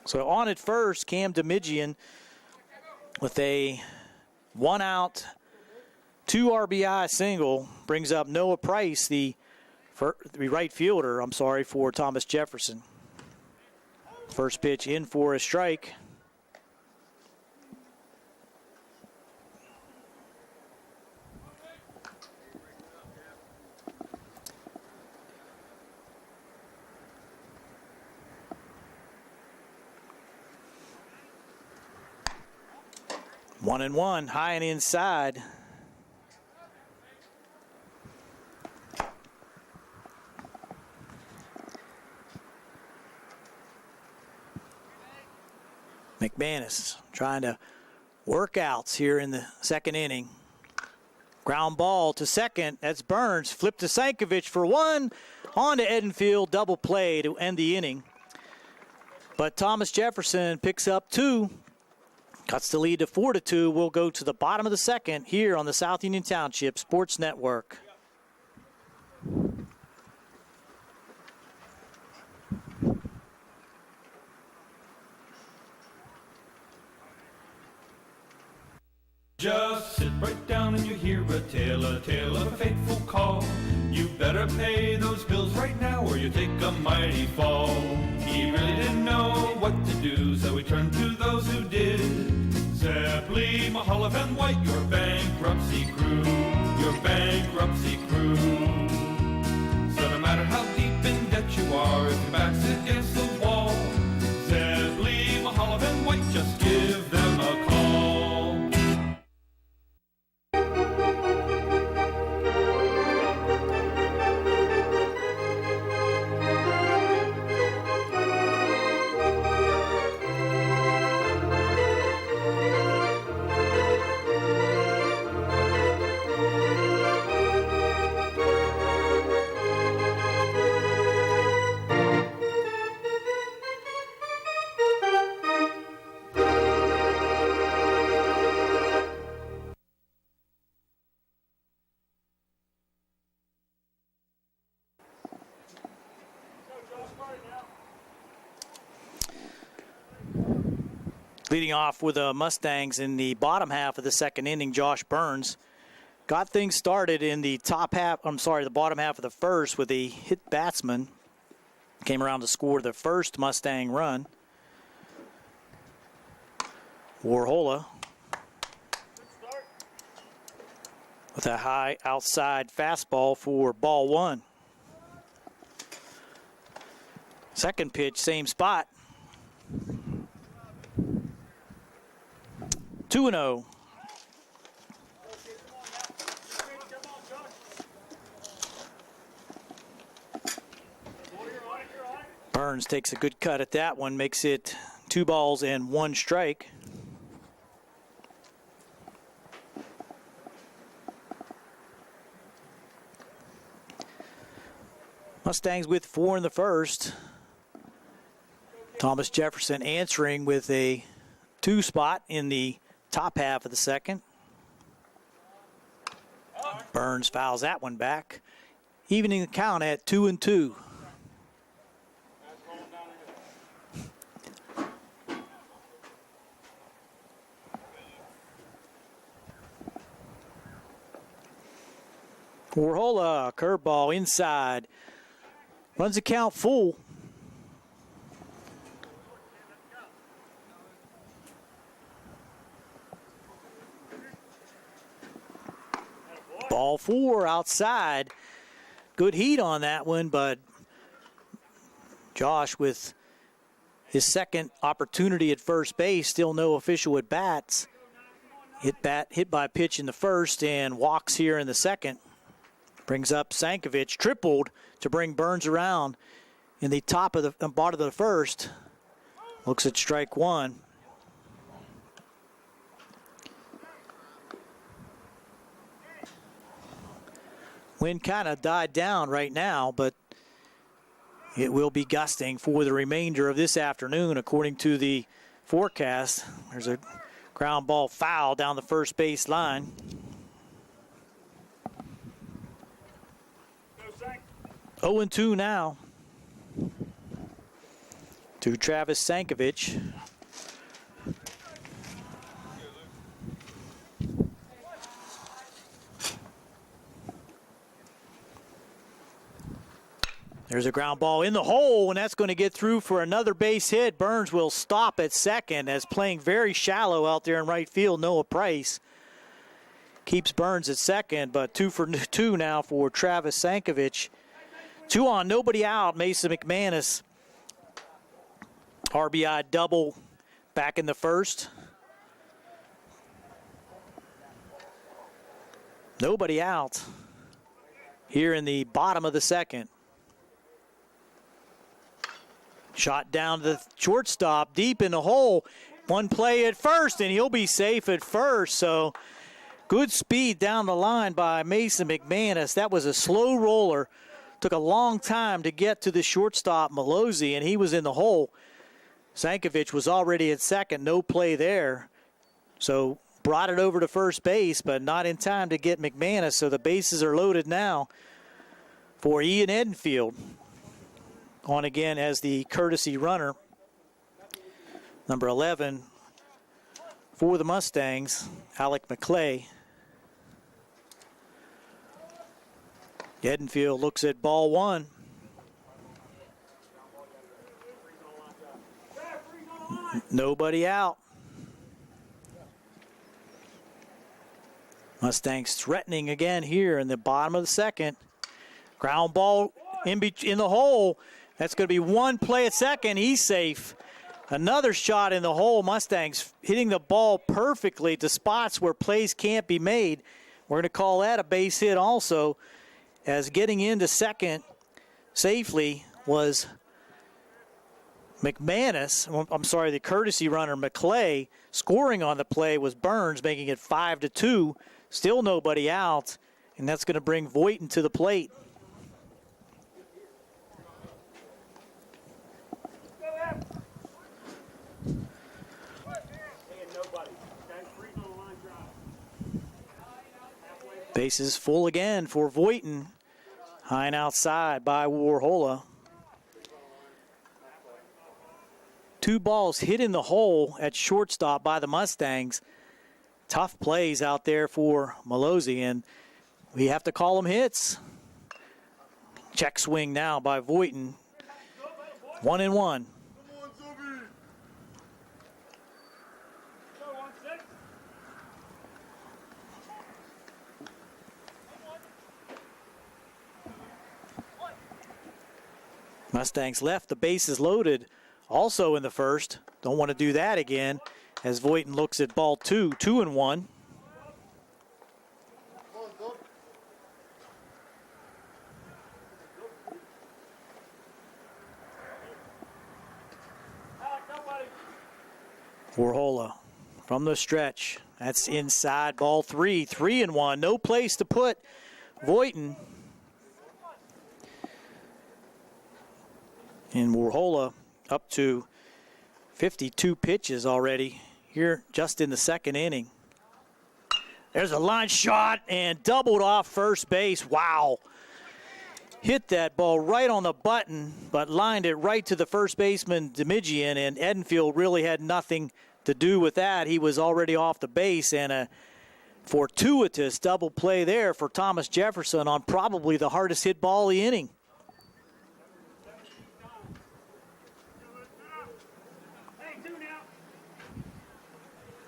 So on at first, Cam Demigian with a 1-out, 2 RBI single brings up Noah Price, the right fielder, for Thomas Jefferson. First pitch in for a strike. One and one, high and inside. McManus trying to work outs here in the second inning. Ground ball to second. That's Burns. Flip to Sankovic for one. On to Edenfield. Double play to end the inning. But Thomas Jefferson picks up 2. Cuts the lead to 4-2. We'll go to the bottom of the second here on the South Union Township Sports Network. Just sit right down and you hear a tale of a fateful call. You better pay those bills right now or you take a mighty fall. He really didn't know what to do, so he turned to those who did. Zeppeli, Mahaloff, and White, your bankruptcy crew, your bankruptcy crew. So no matter how deep in debt you are, if your back's against the wall, Zeppeli, Mahaloff, and White, just give them a call. Leading off with the Mustangs in the bottom half of the second inning, Josh Burns got things started in the the bottom half of the first with a hit batsman. Came around to score the first Mustang run. Warhola with a high outside fastball for ball 1. Second pitch, same spot. 2-0. Burns takes a good cut at that one, makes it 2 balls and 1 strike. Mustangs with 4 in the first. Thomas Jefferson answering with a 2 spot in the top half of the second. Burns fouls that one back, evening the count at 2-2. Warhola, curveball inside. Runs the count full. Ball 4 outside. Good heat on that one, but Josh with his second opportunity at first base, still no official at bats. Hit by a pitch in the first and walks here in the second. Brings up Sankovic, tripled to bring Burns around in the bottom of the first. Looks at strike 1. Wind kind of died down right now, but it will be gusting for the remainder of this afternoon, according to the forecast. There's a ground ball foul down the first base line. Go, 0-2 now to Travis Sankovic. There's a ground ball in the hole, and that's going to get through for another base hit. Burns will stop at second as playing very shallow out there in right field. Noah Price keeps Burns at second, but 2 for 2 now for Travis Sankovic. 2 on, nobody out. Mason McManus, RBI double back in the first. Nobody out here in the bottom of the second. Shot down to the shortstop, deep in the hole. One play at first, and he'll be safe at first. So good speed down the line by Mason McManus. That was a slow roller. Took a long time to get to the shortstop, Malozzi, and he was in the hole. Sankovic was already at second, no play there. So brought it over to first base, but not in time to get McManus. So the bases are loaded now for Ian Edenfield. On again as the courtesy runner. Number 11 for the Mustangs, Alec McClay. Edenfield looks at ball one. Nobody out. Mustangs threatening again here in the bottom of the second. Ground ball in the hole. That's going to be one play at second. He's safe. Another shot in the hole. Mustangs hitting the ball perfectly to spots where plays can't be made. We're going to call that a base hit also, as getting into second safely was McManus. I'm sorry, the courtesy runner McClay. Scoring on the play was Burns, making it 5-2. Still nobody out, and that's going to bring Voighton to the plate. Bases full again for Voighton. High and outside by Warhola. 2 balls hit in the hole at shortstop by the Mustangs. Tough plays out there for Malozzi, and we have to call them hits. Check swing now by Voighton. 1-1. Mustangs left the bases loaded also in the first. Don't want to do that again as Voighton looks at ball 2, 2-1. Warhola from the stretch. That's inside, ball 3, 3-1. No place to put Voighton. And Warhola up to 52 pitches already here just in the second inning. There's a line shot and doubled off first base. Wow. Hit that ball right on the button, but lined it right to the first baseman, Demigian, and Edenfield really had nothing to do with that. He was already off the base, and a fortuitous double play there for Thomas Jefferson on probably the hardest hit ball of the inning.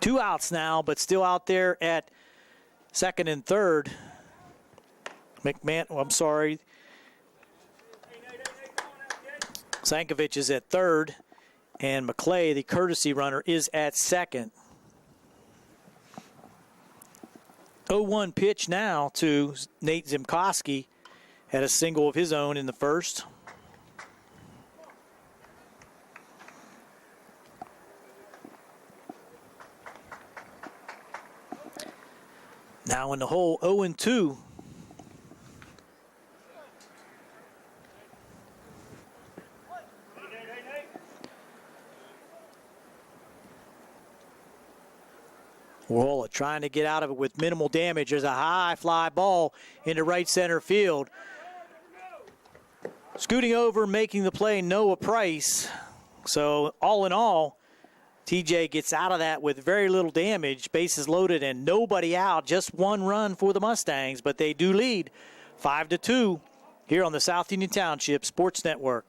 2 outs now, but still out there at second and third. Sankovic is at third, and McClay, the courtesy runner, is at second. 0-1 pitch now to Nate Zimkowski. Had a single of his own in the first. Now in the hole, 0-2. Warhola trying to get out of it with minimal damage. There's a high fly ball into right center field. Scooting over, making the play, Noah Price. So all in all, TJ gets out of that with very little damage. Bases loaded and nobody out. Just 1 run for the Mustangs, but they do lead 5-2 here on the South Union Township Sports Network.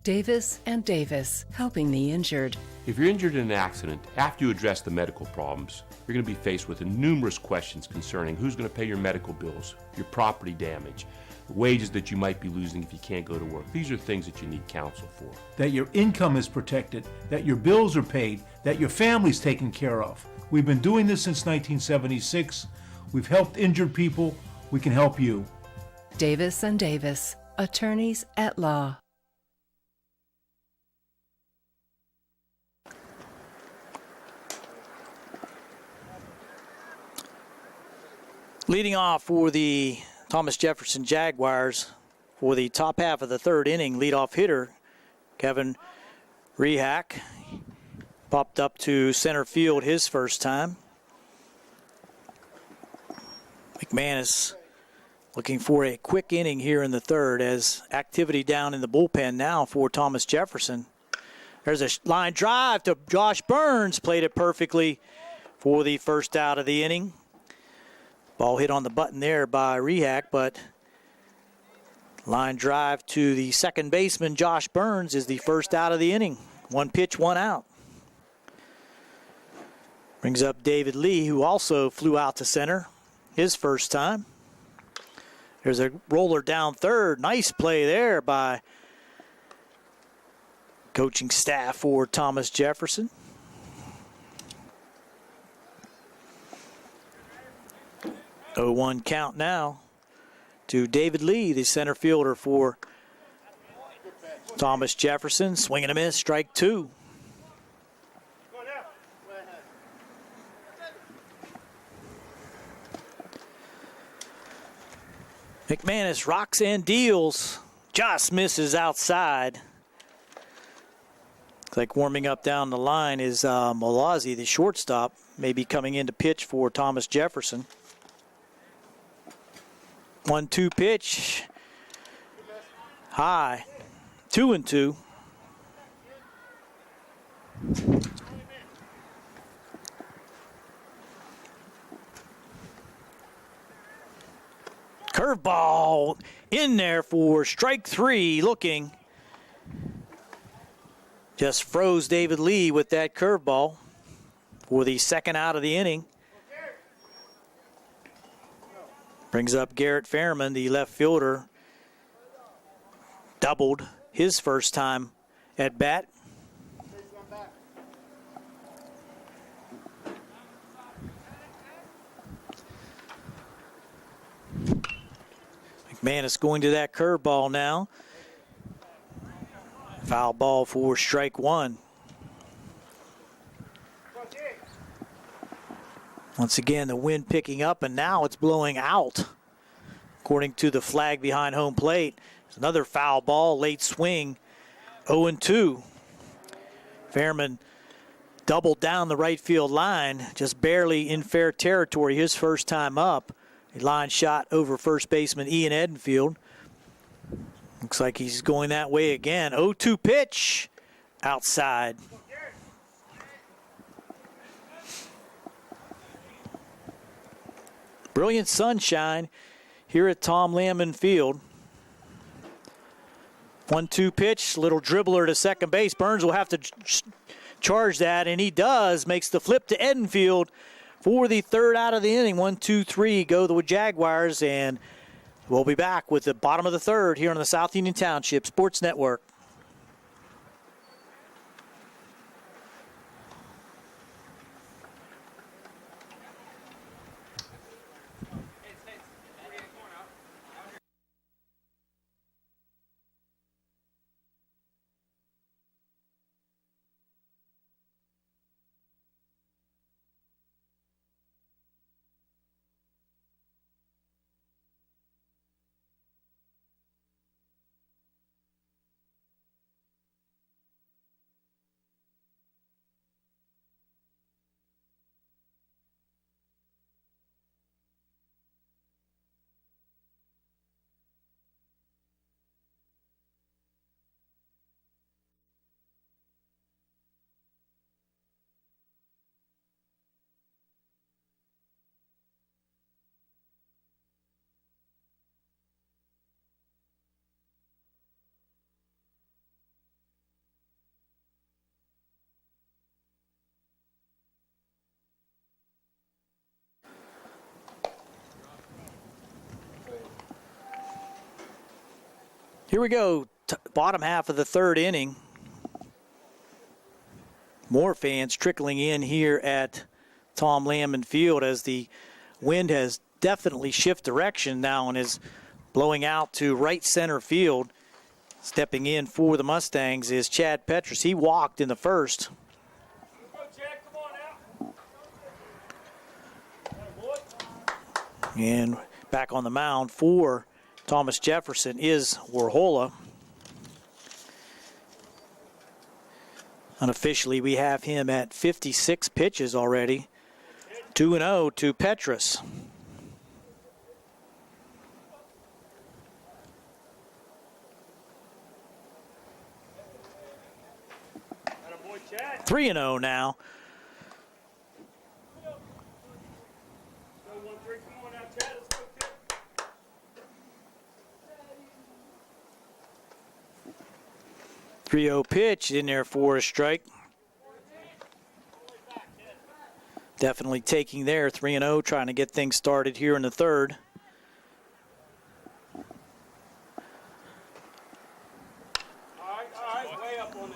Davis and Davis, helping the injured. If you're injured in an accident, after you address the medical problems, you're going to be faced with numerous questions concerning who's going to pay your medical bills, your property damage, the wages that you might be losing if you can't go to work. These are things that you need counsel for. That your income is protected, that your bills are paid, that your family's taken care of. We've been doing this since 1976. We've helped injured people. We can help you. Davis and Davis, attorneys at law. Leading off for the Thomas Jefferson Jaguars for the top half of the third inning, leadoff hitter Kevin Rehak popped up to center field his first time. McManus looking for a quick inning here in the third as activity down in the bullpen now for Thomas Jefferson. There's a line drive to Josh Burns, played it perfectly for the first out of the inning. Ball hit on the button there by Rehak, but line drive to the second baseman, Josh Burns, is the first out of the inning. One pitch, one out. Brings up David Lee, who also flew out to center his first time. There's a roller down third. Nice play there by coaching staff for Thomas Jefferson. 0-1 count now to David Lee, the center fielder for Thomas Jefferson. Swing and a miss, strike two. McManus rocks and deals, just misses outside. Looks like warming up down the line is Malazzi, the shortstop, maybe coming in to pitch for Thomas Jefferson. 1-2 pitch. High. 2-2. Curveball in there for strike three. Looking. Just froze David Lee with that curveball for the second out of the inning. Brings up Garrett Fairman, the left fielder. Doubled his first time at bat. McManus going to that curveball now. Foul ball for strike one. Once again, the wind picking up, and now it's blowing out. According to the flag behind home plate, there's another foul ball, late swing, 0-2. Fairman doubled down the right field line, just barely in fair territory his first time up. A line shot over first baseman Ian Edenfield. Looks like he's going that way again. 0-2 pitch, outside. Brilliant sunshine here at Tom Lamon Field. 1-2 pitch, little dribbler to second base. Burns will have to charge that, and he does. Makes the flip to Edenfield for the third out of the inning. 1-2-3 go the Jaguars, and we'll be back with the bottom of the third here on the South Union Township Sports Network. Here we go, bottom half of the third inning. More fans trickling in here at Tom Lamon Field as the wind has definitely shifted direction now and is blowing out to right center field. Stepping in for the Mustangs is Chad Petrus. He walked in the first. And back on the mound for Thomas Jefferson is Warhola. Unofficially, we have him at 56 pitches already. 2-0 to Petrus. Chad. 3-0 now. Go 1-3. Come on now, Chad. Let's go, kid. 3-0 pitch in there for a strike. Definitely taking there, 3-0, trying to get things started here in the third.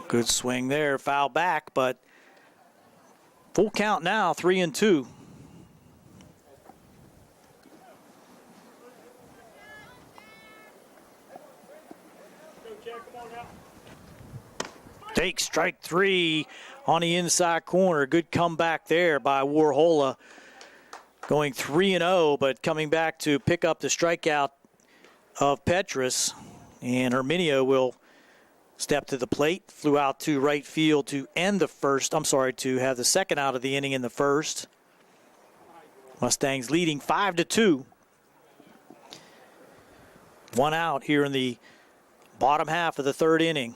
Good swing there, foul back, but full count now, 3-2. Take strike three on the inside corner. Good comeback there by Warhola. Going 3-0, but coming back to pick up the strikeout of Petrus. And Herminio will step to the plate. Flew out to right field to end the first. To have the second out of the inning in the first. Mustangs leading 5-2. One out here in the bottom half of the third inning.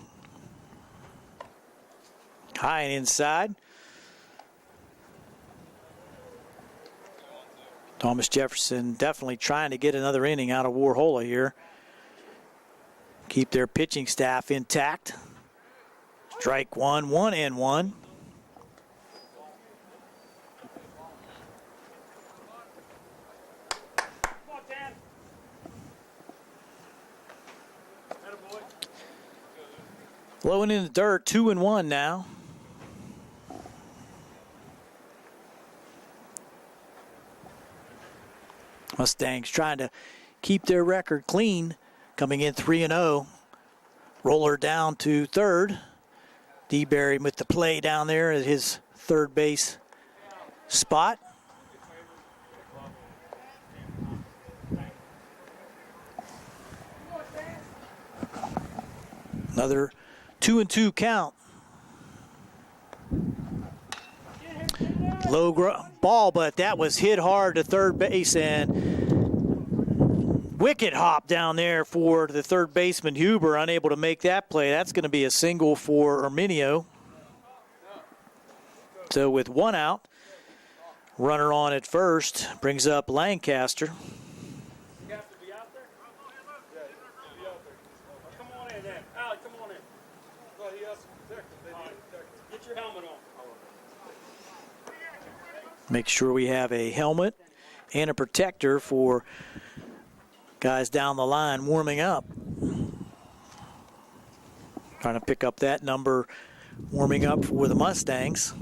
High and inside. Thomas Jefferson definitely trying to get another inning out of Warhola here. Keep their pitching staff intact. Strike one, 1-1. Blowing in the dirt, 2-1 now. Mustangs trying to keep their record clean, coming in 3-0. Roller down to third. DeBerry with the play down there at his third base spot. Another 2-2 count. Low ball, but that was hit hard to third base, and wicket hop down there for the third baseman Huber, unable to make that play. That's going to be a single for Herminio. So with one out, runner on at first, brings up Lancaster. Make sure we have a helmet and a protector for guys down the line warming up. Trying to pick up that number warming up for the Mustangs.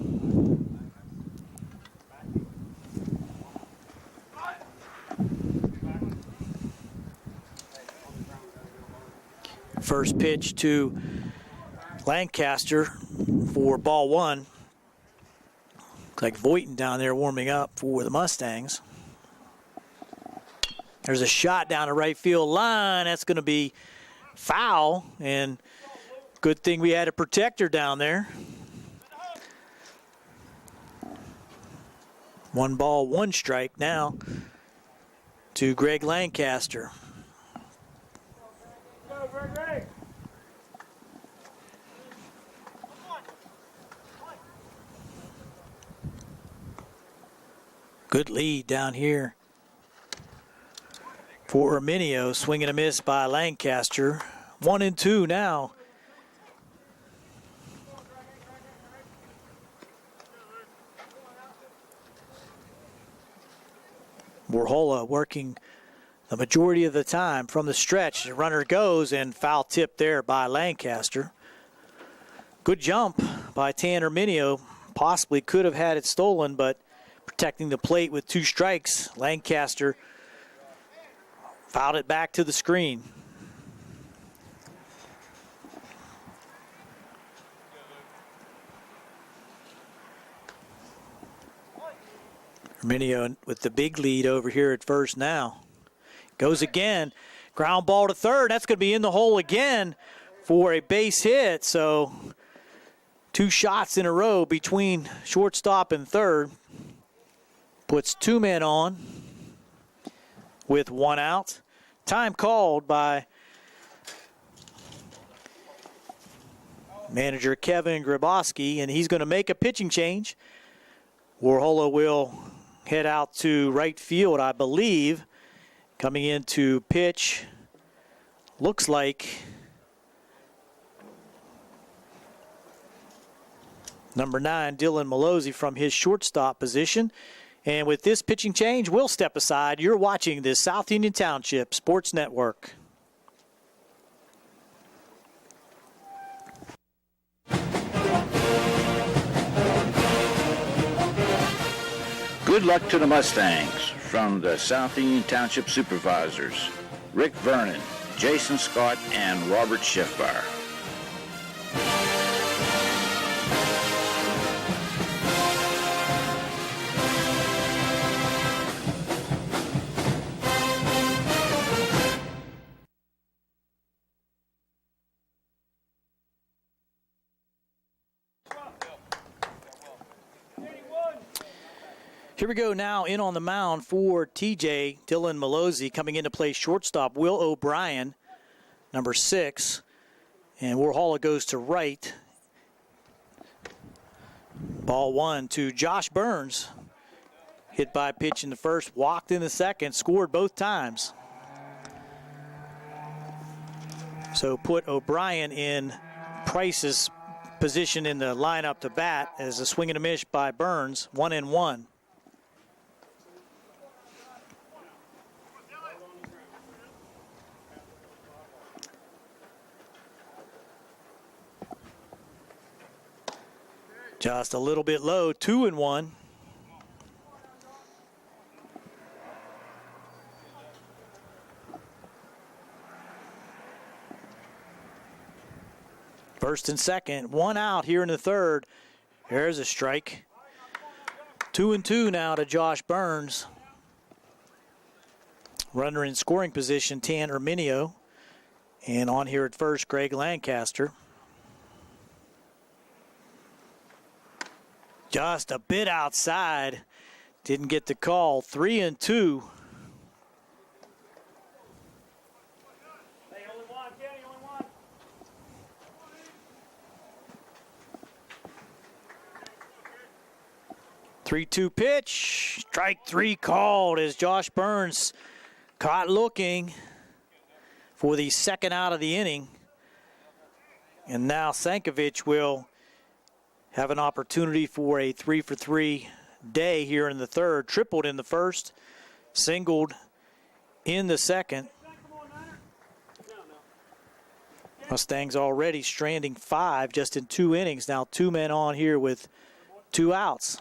First pitch to Lancaster for ball one. Looks like Voighton down there warming up for the Mustangs. There's a shot down the right field line. That's going to be foul, and good thing we had a protector down there. 1 strike now to Greg Lancaster. Go, Greg. Good lead down here for Herminio. Swing and a miss by Lancaster. 1-2 now. Warhola working the majority of the time from the stretch. The runner goes, and foul tip there by Lancaster. Good jump by Tanner Minio. Possibly could have had it stolen, but protecting the plate with 2 strikes, Lancaster fouled it back to the screen. Minio with the big lead over here at first now. Goes again. Ground ball to third. That's going to be in the hole again for a base hit. So 2 shots in a row between shortstop and third. Puts 2 men on with 1 out. Time called by manager Kevin Grabowski, and he's going to make a pitching change. Warhola will head out to right field, I believe. Coming in to pitch, looks like number 9, Dylan Malozzi, from his shortstop position. And with this pitching change, we'll step aside. You're watching the South Union Township Sports Network. Good luck to the Mustangs from the South Union Township Supervisors, Rick Vernon, Jason Scott, and Robert Schiffbar. Here we go now, in on the mound for TJ, Dylan Malozzi. Coming in to play shortstop, Will O'Brien, number 6. And Warhola goes to right. Ball 1 to Josh Burns. Hit by pitch in the first, walked in the second, scored both times. So put O'Brien in Price's position in the lineup to bat as a swing and a miss by Burns, 1-1. Just a little bit low, 2-1. First and second, 1 out here in the third. There's a strike. 2-2 now to Josh Burns. Runner in scoring position, Tanner Minio. And on here at first, Greg Lancaster. Just a bit outside. Didn't get the call. 3-2. Three-two pitch. Strike 3 called as Josh Burns caught looking for the second out of the inning. And now Sankovic will have an opportunity for a 3-for-3 day here in the third. Tripled in the first, singled in the second. Mustangs already stranding 5 just in 2 innings. Now 2 men on here with 2 outs.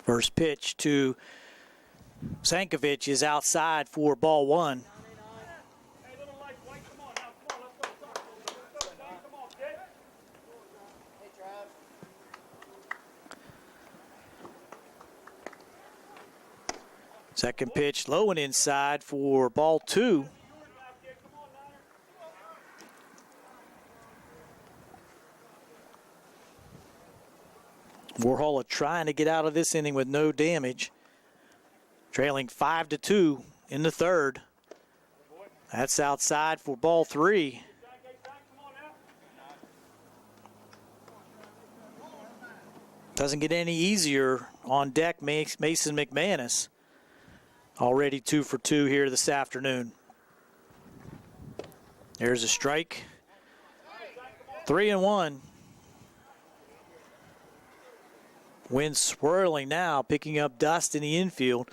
First pitch to Sankovic is outside for ball 1. Second pitch low and inside for ball 2. Warhola trying to get out of this inning with no damage. Trailing 5-2 in the third. That's outside for ball 3. Doesn't get any easier on deck, Mason McManus. Already 2 for 2 here this afternoon. There's a strike. 3-1. Wind swirling now, picking up dust in the infield.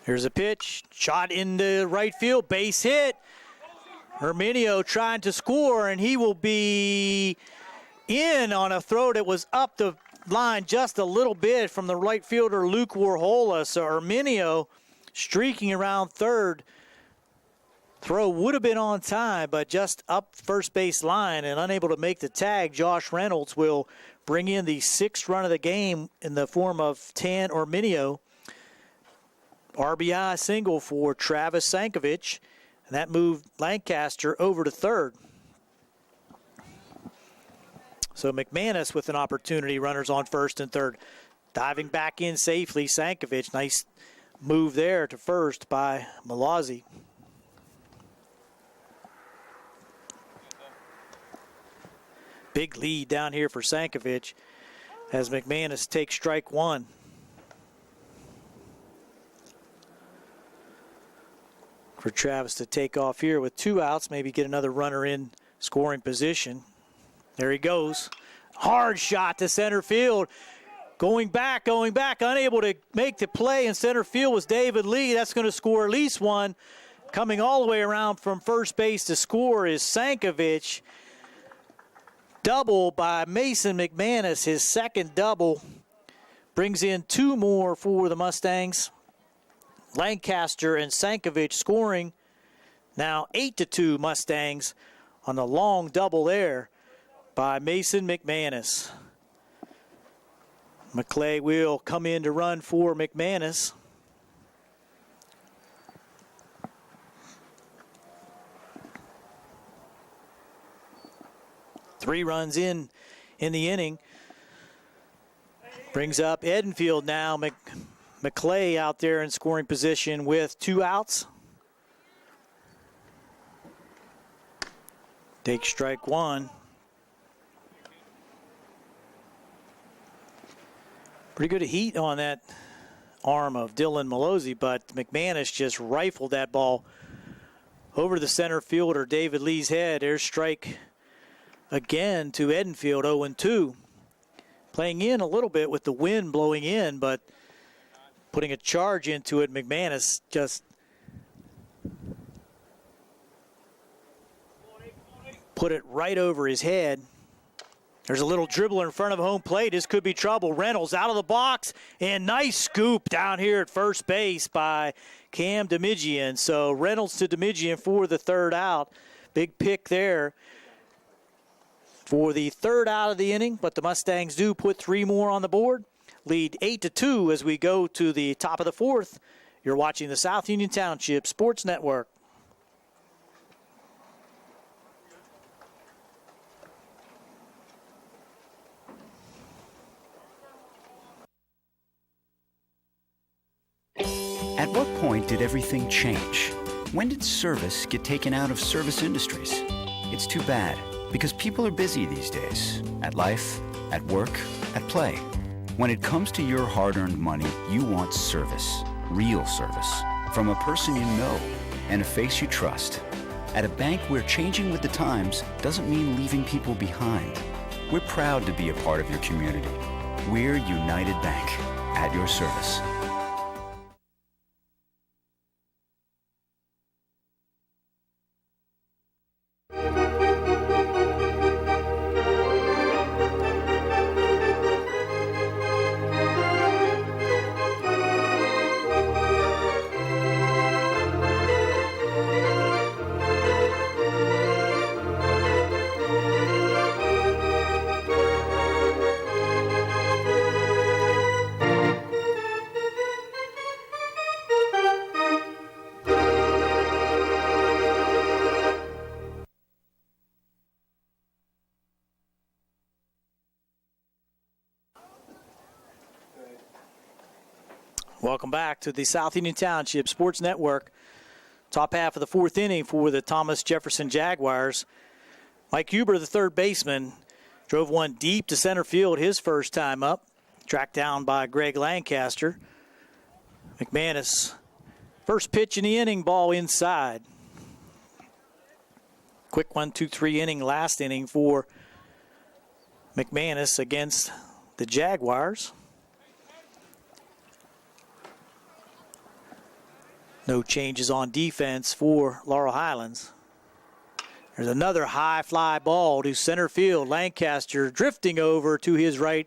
Here's a pitch, shot into right field, base hit. Herminio trying to score, and he will be in on a throw that was up the line just a little bit from the right fielder, Luke Warhola. So Herminio streaking around third. Throw would have been on time, but just up first base line and unable to make the tag. Josh Reynolds will bring in the 6th run of the game in the form of Tan Herminio. RBI single for Travis Sankovic, and that moved Lancaster over to third. So McManus with an opportunity, runners on first and third. Diving back in safely, Sankovic, nice move there to first by Malazzi. Big lead down here for Sankovic as McManus takes strike one. For Travis to take off here with 2 outs, maybe get another runner in scoring position. There he goes. Hard shot to center field. Going back, unable to make the play in center field was David Lee. That's going to score at least one. Coming all the way around from first base to score is Sankovic. Double by Mason McManus, his second double. Brings in 2 more for the Mustangs. Lancaster and Sankovic scoring. Now 8-2 Mustangs on the long double there by Mason McManus. McClay will come in to run for McManus. Three runs in the inning. Brings up Edenfield now. McClay out there in scoring position with 2 outs. Take strike one. Pretty good heat on that arm of Dylan Malozzi, but McManus just rifled that ball over the center fielder David Lee's head. There's strike again to Edenfield, 0-2. Playing in a little bit with the wind blowing in, but putting a charge into it, McManus just put it right over his head. There's a little dribbler in front of home plate. This could be trouble. Reynolds out of the box, and nice scoop down here at first base by Cam Demigian. So Reynolds to Demigian for the 3rd out. Big pick there for the 3rd out of the inning, but the Mustangs do put 3 more on the board. Lead 8-2 as we go to the top of the 4th. You're watching the South Union Township Sports Network. At what point did everything change? When did service get taken out of service industries? It's too bad, because people are busy these days. At life, at work, at play. When it comes to your hard-earned money, you want service. Real service. From a person you know and a face you trust. At a bank where changing with the times doesn't mean leaving people behind. We're proud to be a part of your community. We're United Bank, at your service. Welcome back to the South Union Township Sports Network. Top half of the 4th inning for the Thomas Jefferson Jaguars. Mike Huber, the 3rd baseman, drove one deep to center field his first time up. Tracked down by Greg Lancaster. McManus, first pitch in the inning, ball inside. Quick 1-2-3 inning, last inning for McManus against the Jaguars. No changes on defense for Laurel Highlands. There's another high fly ball to center field. Lancaster drifting over to his right,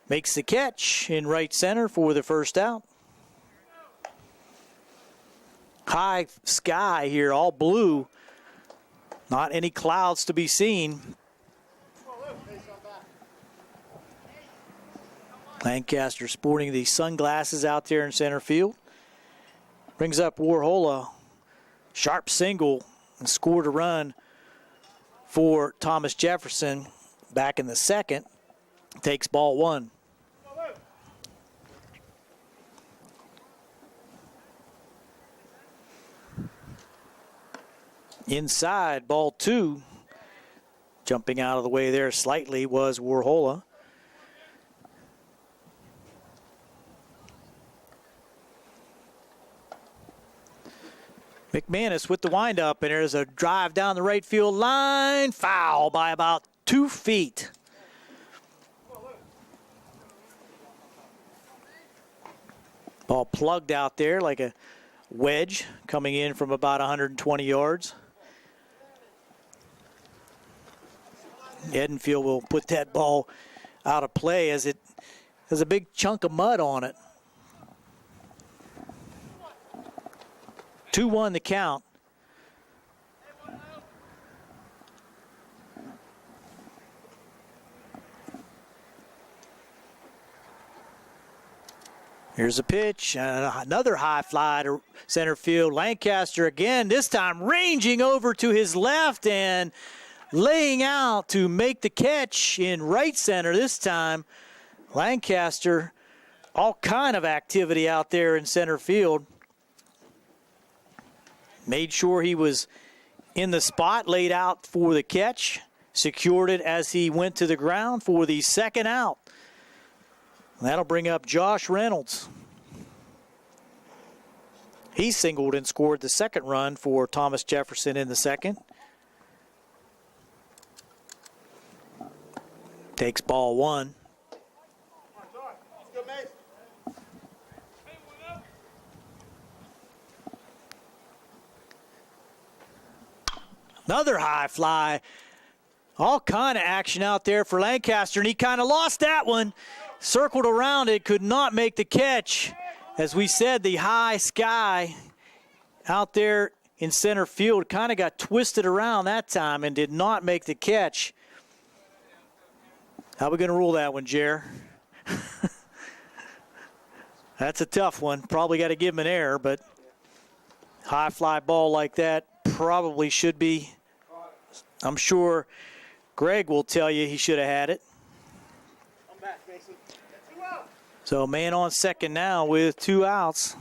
makes the catch in right center for the first out. High sky here, all blue. Not any clouds to be seen. Lancaster sporting the sunglasses out there in center field. Brings up Warhola. Sharp single and scored a run for Thomas Jefferson back in the second. Takes ball one. Inside, ball two. Jumping out of the way there slightly was Warhola. McManus with the windup, and there's a drive down the right field line. Foul by about 2 feet. Ball plugged out there like a wedge coming in from about 120 yards. Edenfield will put that ball out of play as it has a big chunk of mud on it. 2-1 the count. Here's a pitch, another high fly to center field. Lancaster again, this time ranging over to his left and laying out to make the catch in right center this time. Lancaster, all kind of activity out there in center field. Made sure he was in the spot, laid out for the catch, secured it as he went to the ground for the second out. That'll bring up Josh Reynolds. He singled and scored the second run for Thomas Jefferson in the second. Takes ball one. Another high fly. All kind of action out there for Lancaster, and he kind of lost that one. Circled around it, could not make the catch. As we said, the high sky out there in center field kind of got twisted around that time and did not make the catch. How are we going to rule that one, Jer? That's a tough one. Probably got to give him an error, but high fly ball like that probably should be. I'm sure Greg will tell you he should have had it. So man on second now with 2 outs.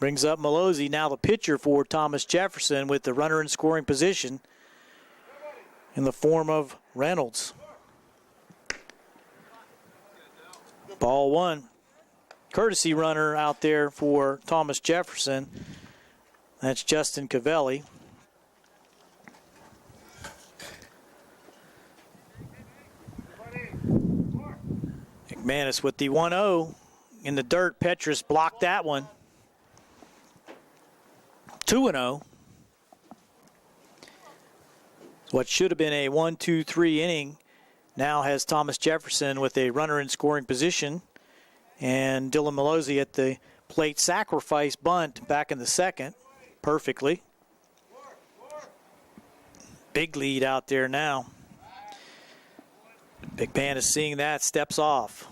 Brings up Malozzi, now the pitcher for Thomas Jefferson, with the runner in scoring position in the form of Reynolds. Ball one. Courtesy runner out there for Thomas Jefferson. That's Justin Cavelli. McManus with the 1-0 in the dirt. Petrus blocked that one. 2-0. What should have been a 1-2-3 inning now has Thomas Jefferson with a runner in scoring position, and Dylan Malozzi at the plate. Sacrifice bunt back in the second perfectly. Big lead out there now. McManus seeing that, steps off.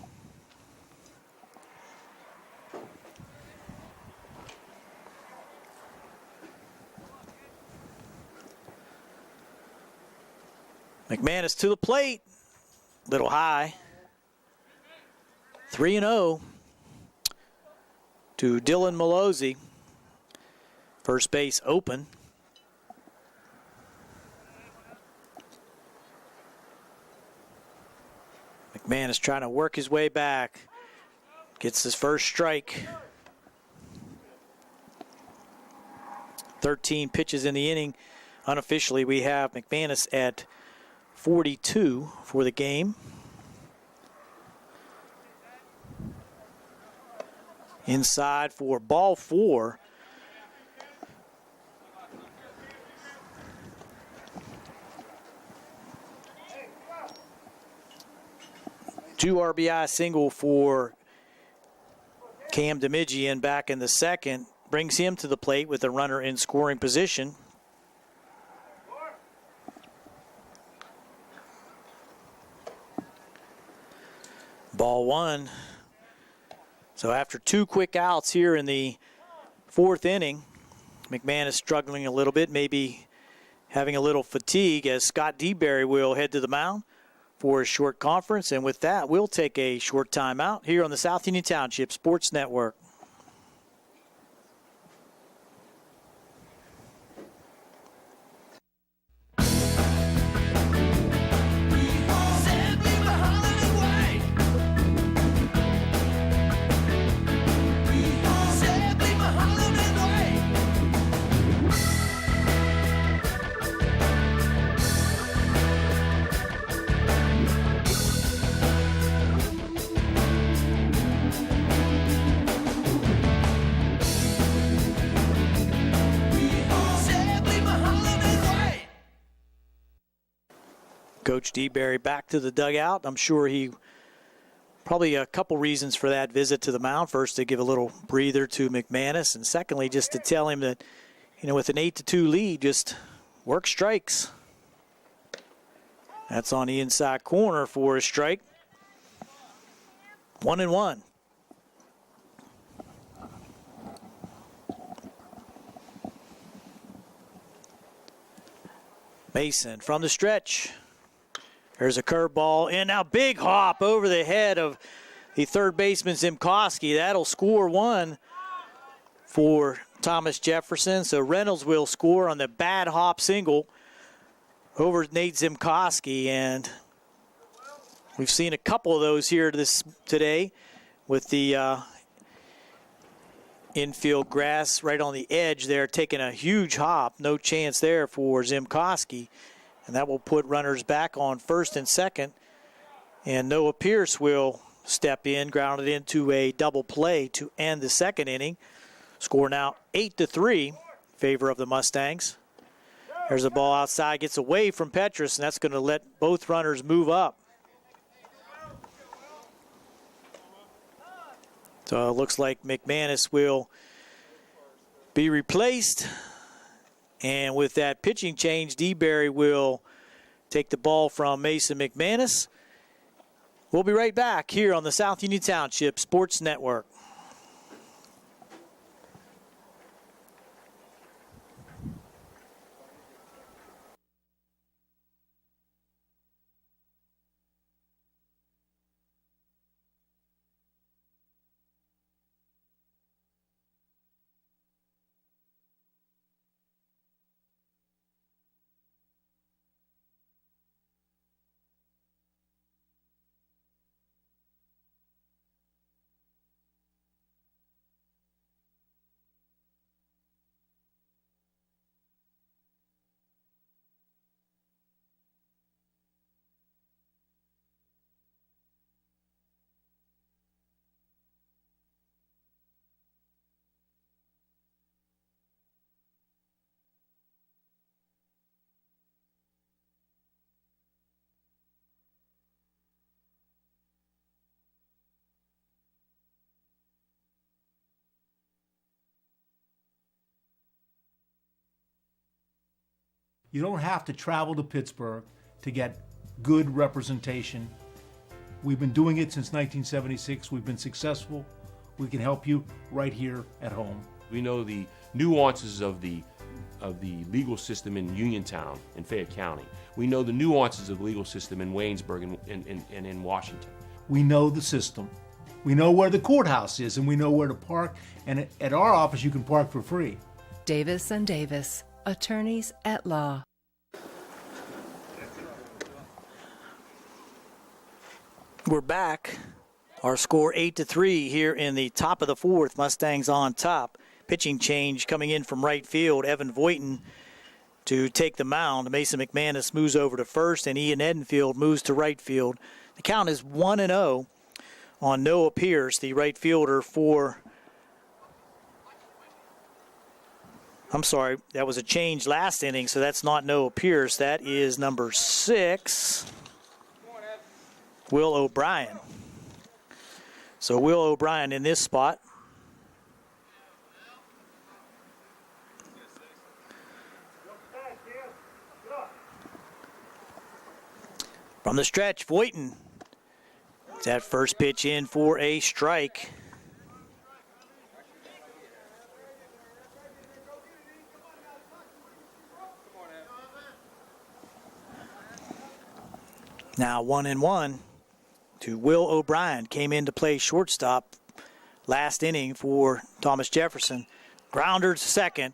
McManus to the plate. Little high. 3-0 to Dylan Malozzi. First base open. McManus trying to work his way back. Gets his first strike. 13 pitches in the inning. Unofficially, we have McManus at 42 for the game. Inside for ball 4. Two RBI single for Cam Demigian back in the second. Brings him to the plate with a runner in scoring position. Ball 1. So after 2 quick outs here in the 4th inning, McManus struggling a little bit, maybe having a little fatigue as Scott DeBerry will head to the mound for a short conference. And with that, we'll take a short timeout here on the South Union Township Sports Network. Coach DeBerry back to the dugout. I'm sure he probably a couple reasons for that visit to the mound. First, to give a little breather to McManus, and secondly, just to tell him that, with an 8-2 lead, just work strikes. That's on the inside corner for a strike. 1-1. Mason from the stretch. There's a curveball, and now big hop over the head of the third baseman, Zimkowski. That'll score 1 for Thomas Jefferson. So Reynolds will score on the bad hop single over Nate Zimkowski. And we've seen a couple of those here today with the infield grass right on the edge there, taking a huge hop. No chance there for Zimkowski. And that will put runners back on first and second. And Noah Pierce will step in, grounded into a double play to end the second inning. Score now 8-3 in favor of the Mustangs. There's a ball outside, gets away from Petrus, and that's going to let both runners move up. So it looks like McManus will be replaced. And with that pitching change, DeBerry will take the ball from Mason McManus. We'll be right back here on the South Union Township Sports Network. You don't have to travel to Pittsburgh to get good representation. We've been doing it since 1976. We've been successful. We can help you right here at home. We know the nuances of the legal system in Uniontown in Fayette County. We know the nuances of the legal system in Waynesburg and in Washington. We know the system. We know where the courthouse is, and we know where to park. And at our office, you can park for free. Davis & Davis, attorneys at law. We're back. Our score 8-3 here in the top of the fourth. Mustangs on top. Pitching change coming in from right field. Evan Voighton to take the mound. Mason McManus moves over to first, and Ian Edenfield moves to right field. The count is 1-0 on Noah Pierce, the right fielder for... I'm sorry, that was a change last inning, so that's not Noah Pierce. That is number 6, Will O'Brien. So Will O'Brien in this spot. From the stretch, Voighton. That first pitch in for a strike. Now 1-1 to Will O'Brien. Came in to play shortstop last inning for Thomas Jefferson. Grounder to second.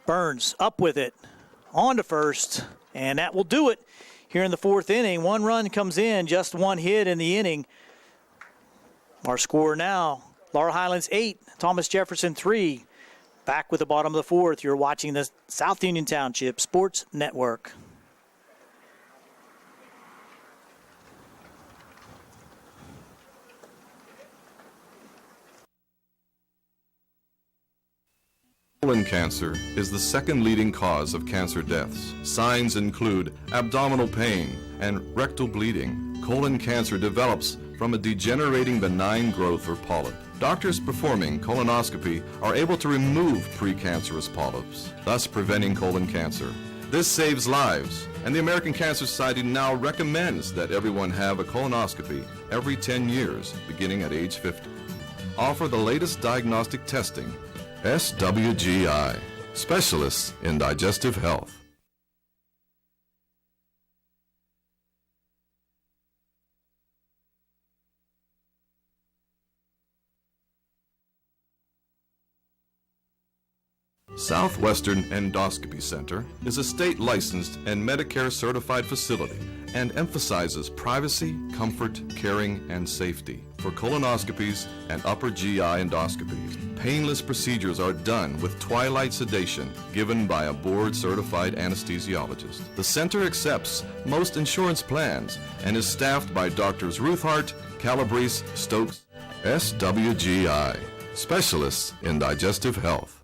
Burns up with it. On to first. And that will do it here in the fourth inning. 1 run comes in, just 1 hit in the inning. Our score now, Laurel Highlands 8, Thomas Jefferson 3. Back with the bottom of the fourth. You're watching the South Union Township Sports Network. Colon cancer is the second leading cause of cancer deaths. Signs include abdominal pain and rectal bleeding. Colon cancer develops from a degenerating benign growth or polyp. Doctors performing colonoscopy are able to remove precancerous polyps, thus preventing colon cancer. This saves lives, and the American Cancer Society now recommends that everyone have a colonoscopy every 10 years, beginning at age 50. Offer the latest diagnostic testing. SWGI, specialists in digestive health. Southwestern Endoscopy Center is a state-licensed and Medicare-certified facility and emphasizes privacy, comfort, caring, and safety. For colonoscopies and upper GI endoscopies, painless procedures are done with twilight sedation given by a board-certified anesthesiologist. The center accepts most insurance plans and is staffed by Drs. Ruthhart, Calabrese, Stokes, SWGI, specialists in digestive health.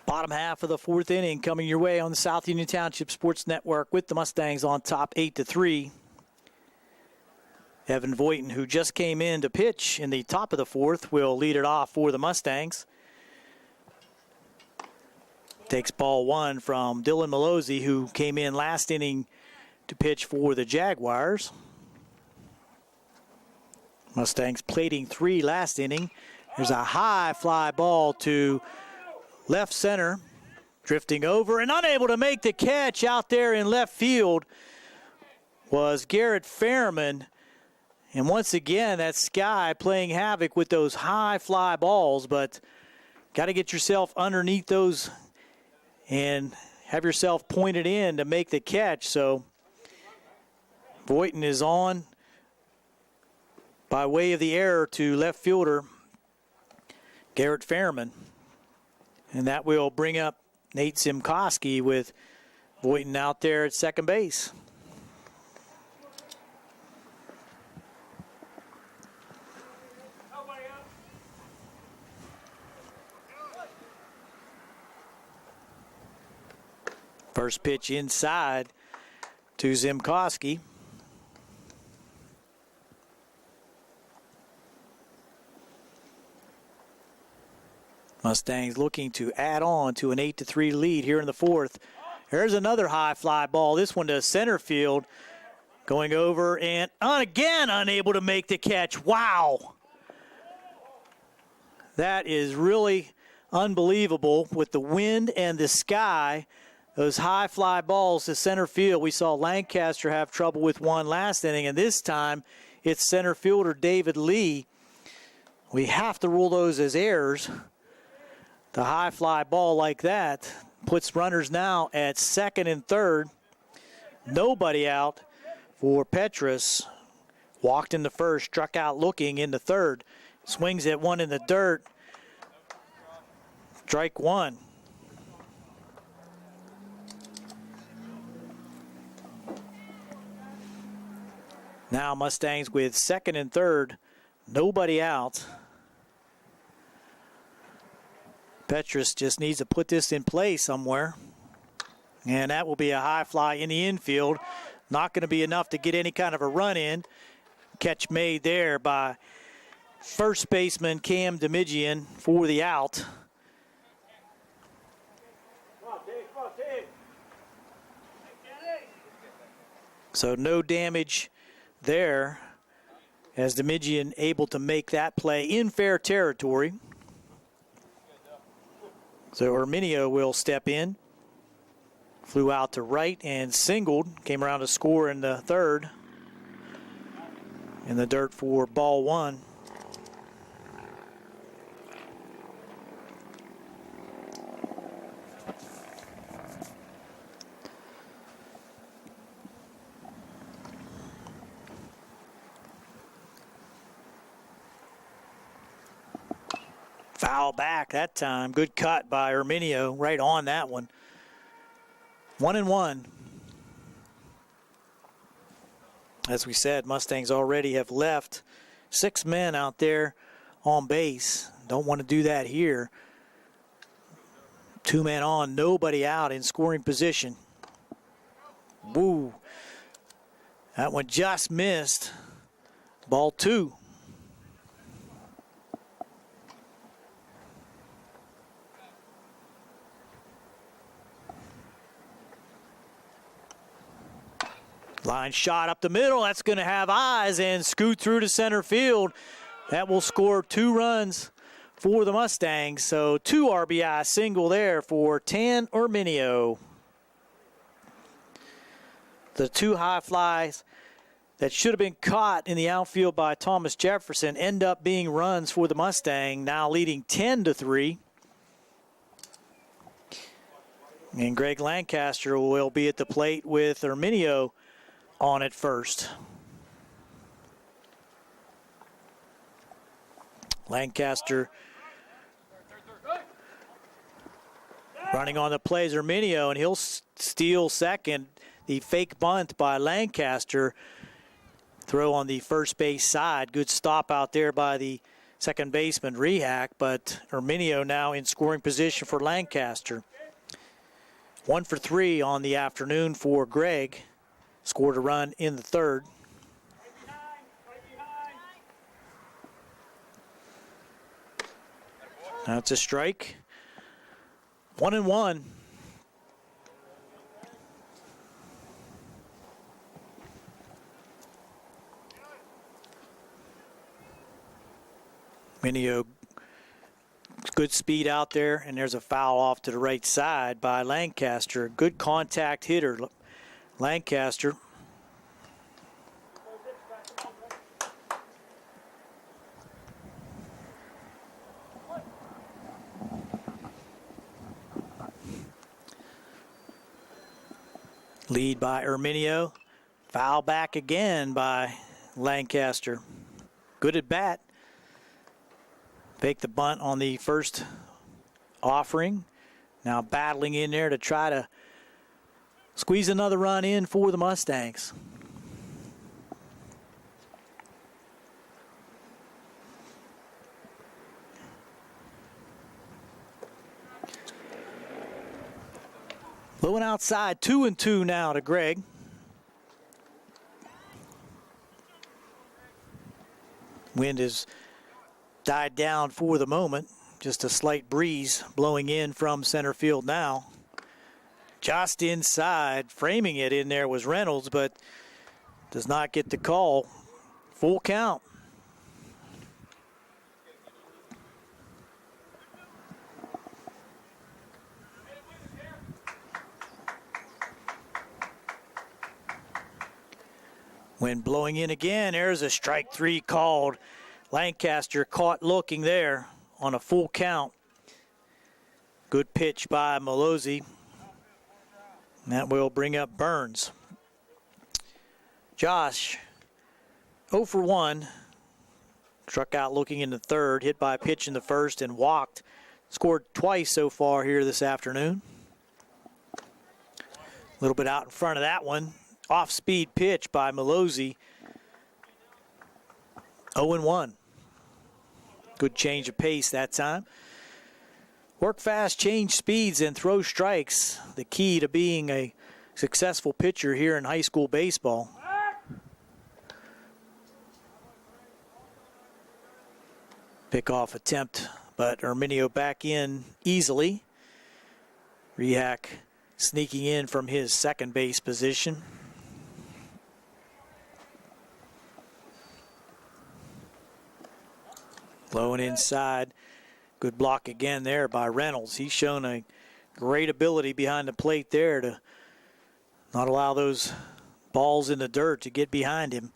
Bottom half of the fourth inning coming your way on the South Union Township Sports Network with the Mustangs on top 8-3. Evan Voighton, who just came in to pitch in the top of the fourth, will lead it off for the Mustangs. Takes ball 1 from Dylan Malozzi, who came in last inning to pitch for the Jaguars. Mustangs plating 3 last inning. There's a high fly ball to left center, drifting over and unable to make the catch out there in left field was Garrett Fairman. And once again, that Sky playing havoc with those high fly balls, but got to get yourself underneath those and have yourself pointed in to make the catch. So Voighton is on by way of the error to left fielder Garrett Fairman. And that will bring up Nate Simkoski with Voighton out there at second base. First pitch inside to Simkoski. Mustangs looking to add on to an 8-3 lead here in the fourth. There's another high fly ball. This one to center field. Going over and again unable to make the catch. Wow. That is really unbelievable with the wind and the sky. Those high fly balls to center field. We saw Lancaster have trouble with one last inning, and this time it's center fielder David Lee. We have to rule those as errors. The high fly ball like that puts runners now at second and third. Nobody out for Petrus. Walked in the first, struck out looking in the third. Swings at one in the dirt. Strike one. Now Mustangs with second and third. Nobody out. Petrus just needs to put this in play somewhere. And that will be a high fly in the infield. Not going to be enough to get any kind of a run in. Catch made there by first baseman Cam Demigian for the out. So no damage there as Demigian able to make that play in fair territory. So Herminio will step in. Flew out to right and singled. Came around to score in the third. In the dirt for ball one. Foul back that time. Good cut by Herminio right on that one. 1-1. As we said, Mustangs already have left 6 men out there on base. Don't want to do that here. 2 men on, nobody out in scoring position. Woo. That one just missed. Ball 2. Line shot up the middle. That's going to have eyes and scoot through to center field. That will score 2 runs for the Mustangs. So 2 RBI single there for Tan Herminio. The 2 high flies that should have been caught in the outfield by Thomas Jefferson end up being runs for the Mustang, now leading 10-3. And Greg Lancaster will be at the plate with Herminio on at first. Lancaster running on the plays Herminio, and he'll steal second. The fake bunt by Lancaster. Throw on the first base side. Good stop out there by the second baseman Rehack, but Herminio now in scoring position for Lancaster. 1 for 3 on the afternoon for Greg. Scored a run in the third. That's a strike. 1-1. Herminio, good speed out there, and there's a foul off to the right side by Lancaster. Good contact hitter. Lancaster. Lead by Herminio. Foul back again by Lancaster. Good at bat. Fake the bunt on the first offering. Now battling in there to try to squeeze another run in for the Mustangs. Low and outside, 2-2 now to Greg. Wind has died down for the moment. Just a slight breeze blowing in from center field now. Just inside, framing it in there was Reynolds, but does not get the call. Full count. Wind blowing in again. There's a strike 3 called. Lancaster caught looking there on a full count. Good pitch by Malozzi. That will bring up Burns. Josh, 0 for 1. Struck out looking in the third, hit by a pitch in the first, and walked. Scored twice so far here this afternoon. A little bit out in front of that one. Off-speed pitch by Malozzi. 0-1. Good change of pace that time. Work fast, change speeds, and throw strikes. The key to being a successful pitcher here in high school baseball. Pickoff attempt, but Arminio back in easily. Rehak sneaking in from his second base position. Low and inside. Good block again there by Reynolds. He's shown a great ability behind the plate there to not allow those balls in the dirt to get behind him.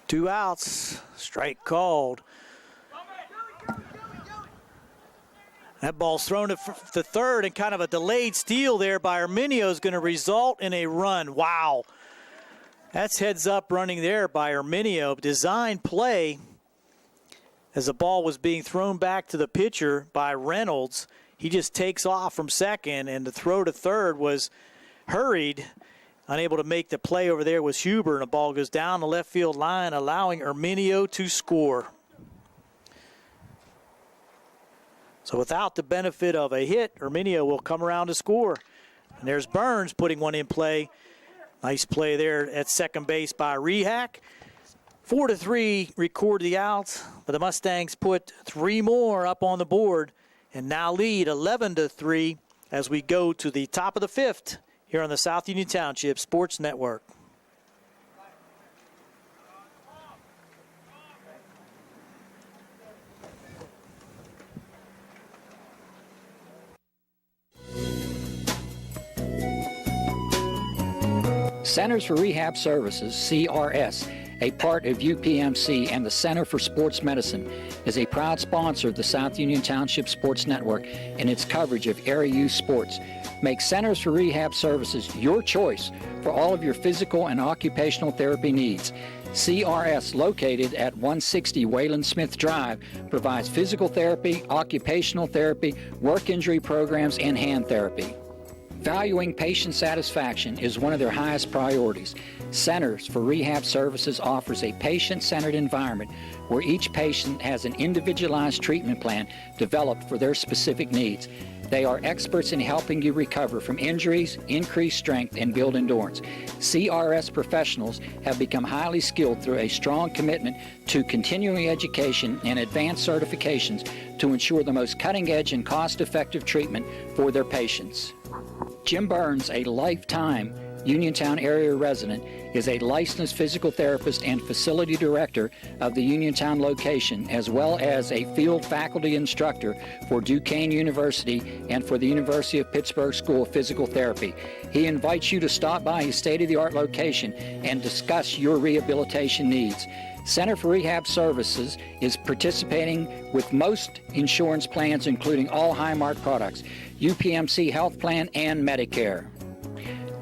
Two outs, strike called. That ball's thrown to third, and kind of a delayed steal there by Arminio is going to result in a run. Wow. That's heads up running there by Arminio. Design play as the ball was being thrown back to the pitcher by Reynolds. He just takes off from second, and the throw to third was hurried. Unable to make the play over there was Huber, and the ball goes down the left field line, allowing Arminio to score. So without the benefit of a hit, Arminio will come around to score. And there's Burns putting one in play. Nice play there at second base by Rehak. 4-3 record the outs, but the Mustangs put 3 more up on the board and now lead 11-3 as we go to the top of the 5th here on the South Union Township Sports Network. Centers for Rehab Services, CRS, a part of UPMC and the Center for Sports Medicine, is a proud sponsor of the South Union Township Sports Network and its coverage of area youth sports. Make Centers for Rehab Services your choice for all of your physical and occupational therapy needs. CRS, located at 160 Wayland Smith Drive, provides physical therapy, occupational therapy, work injury programs, and hand therapy. Valuing patient satisfaction is one of their highest priorities. Centers for Rehab Services offers a patient-centered environment where each patient has an individualized treatment plan developed for their specific needs. They are experts in helping you recover from injuries, increase strength, and build endurance. CRS professionals have become highly skilled through a strong commitment to continuing education and advanced certifications to ensure the most cutting-edge and cost-effective treatment for their patients. Jim Burns, a lifetime Uniontown area resident, is a licensed physical therapist and facility director of the Uniontown location, as well as a field faculty instructor for Duquesne University and for the University of Pittsburgh School of Physical Therapy. He invites you to stop by his state-of-the-art location and discuss your rehabilitation needs. Center for Rehab Services is participating with most insurance plans, including all Highmark products, UPMC Health Plan, and Medicare.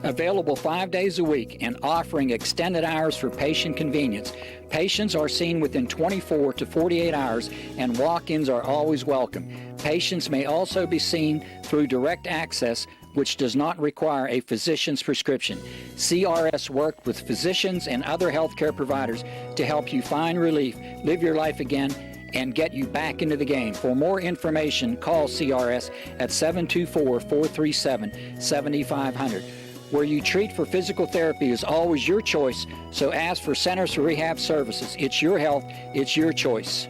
Available 5 days a week and offering extended hours for patient convenience. Patients are seen within 24 to 48 hours, and walk-ins are always welcome. Patients may also be seen through direct access, which does not require a physician's prescription. CRS worked with physicians and other healthcare providers to help you find relief, live your life again, and get you back into the game. For more information, call CRS at 724-437-7500. Where you treat for physical therapy is always your choice, so ask for Centers for Rehab Services. It's your health, it's your choice.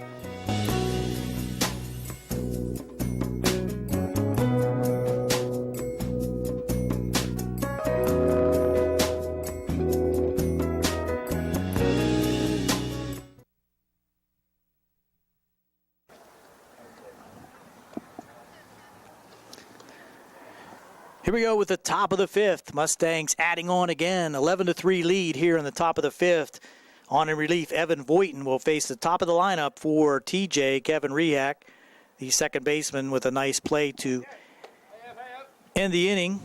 Here we go with the top of the 5th. Mustangs adding on again. 11-3 lead here in the top of the 5th. On in relief, Evan Voighton will face the top of the lineup for TJ, Kevin Rehak, the second baseman, with a nice play to end the inning.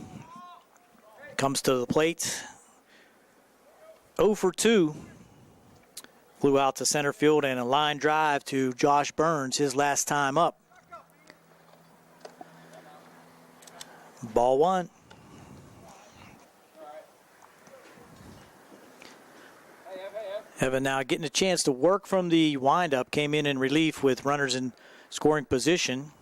Comes to the plate. 0 for 2. Flew out to center field and a line drive to Josh Burns, his last time up. Ball 1. Evan now getting a chance to work from the windup. Came in relief with runners in scoring position.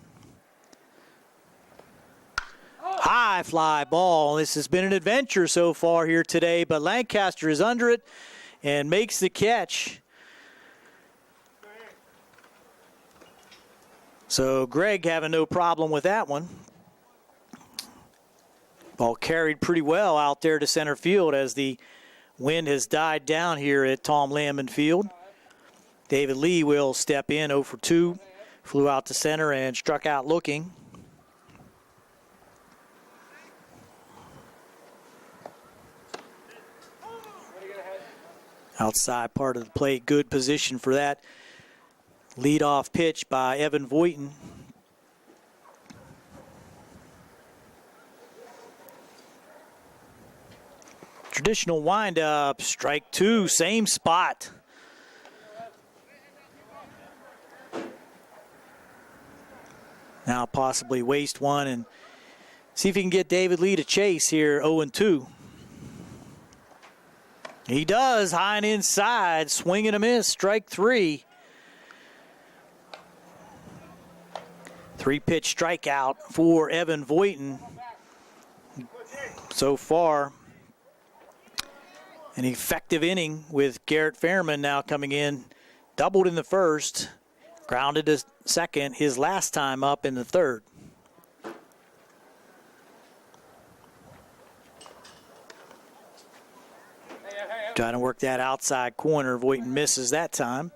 High fly ball. This has been an adventure so far here today, but Lancaster is under it and makes the catch. So Greg having no problem with that one. Ball carried pretty well out there to center field as the wind has died down here at Tom Landman Field. David Lee will step in 0 for 2. Flew out to center and struck out looking. Outside part of the plate, good position for that leadoff pitch by Evan Voighton. Traditional windup, strike 2, same spot. Now possibly waste one and see if he can get David Lee to chase here, 0-2. He does, high and inside, swing and a miss, strike 3. 3-pitch strikeout for Evan Voighton so far. An effective inning with Garrett Fairman now coming in. Doubled in the first, grounded to second, his last time up in the third. Trying to work that outside corner. Voighton misses that time.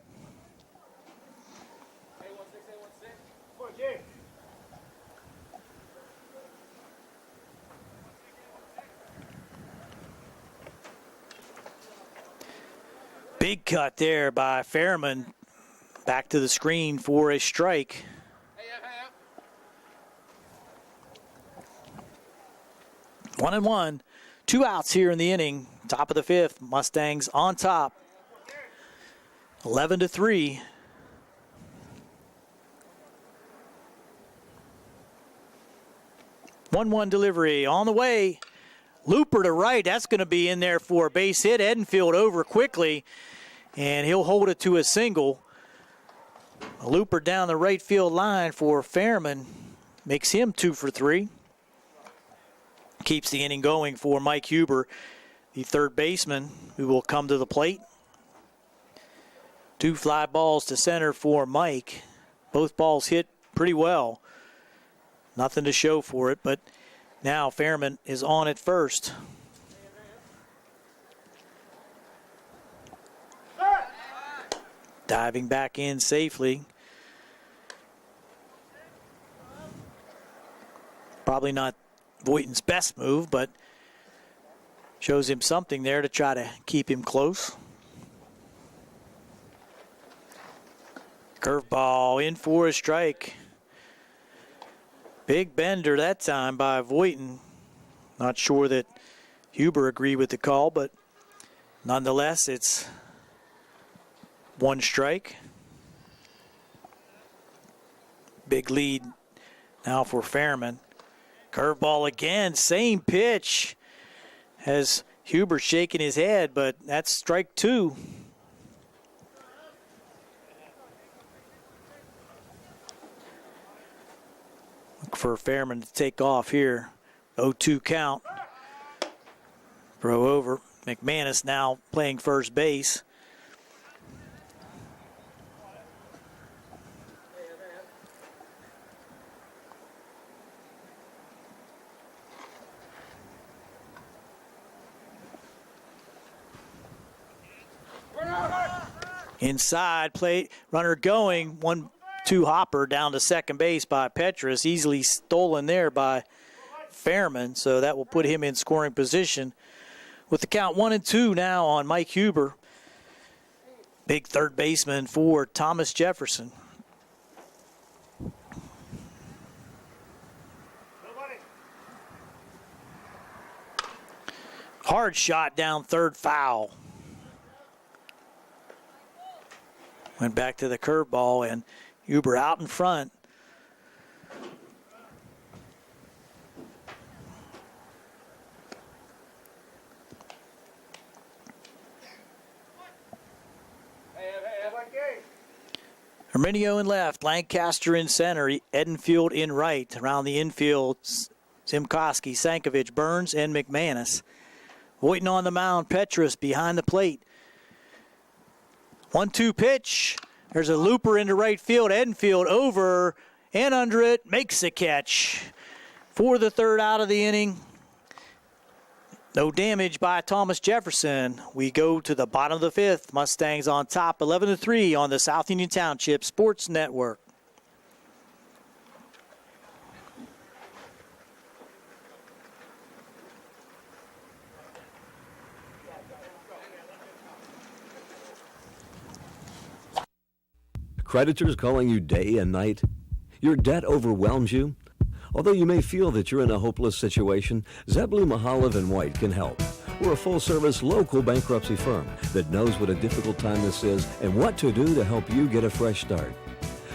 Big cut there by Fairman. Back to the screen for a strike. One and one. 2 outs here in the inning. Top of the 5th. Mustangs on top. 11-3. One delivery on the way. Looper to right. That's going to be in there for a base hit. Edenfield over quickly, and he'll hold it to a single. A looper down the right field line for Fairman makes him 2 for 3. Keeps the inning going for Mike Huber, the third baseman, who will come to the plate. 2 fly balls to center for Mike. Both balls hit pretty well. Nothing to show for it, but now Fairman is on at first. Diving back in safely. Probably not Voighton's best move, but shows him something there to try to keep him close. Curveball in for a strike. Big bender that time by Voighton. Not sure that Huber agreed with the call, but nonetheless, it's 1 strike. Big lead now for Fairman. Curveball again, same pitch. Has Huber shaking his head, but that's strike 2. Look for Fairman to take off here. 0-2 count. Throw over. McManus now playing first base. Inside plate, runner going, 1-2 hopper down to second base by Petrus, easily stolen there by Fairman, so that will put him in scoring position with the count 1-2 now on Mike Huber. Big third baseman for Thomas Jefferson. Hard shot down third, foul. Went back to the curveball, and Huber out in front. Herminio in left, Lancaster in center, Edenfield in right. Around the infield, Zimkowski, Sankovic, Burns, and McManus. Waiting on the mound, Petrus behind the plate. 1-2 pitch. There's a looper into right field. Edenfield over and under it, makes the catch for the third out of the inning. No damage by Thomas Jefferson. We go to the bottom of the fifth. Mustangs on top, 11-3 on the South Union Township Sports Network. Creditors calling you day and night? Your debt overwhelms you? Although you may feel that you're in a hopeless situation, Zebley, Mahalev & White can help. We're a full-service local bankruptcy firm that knows what a difficult time this is and what to do to help you get a fresh start.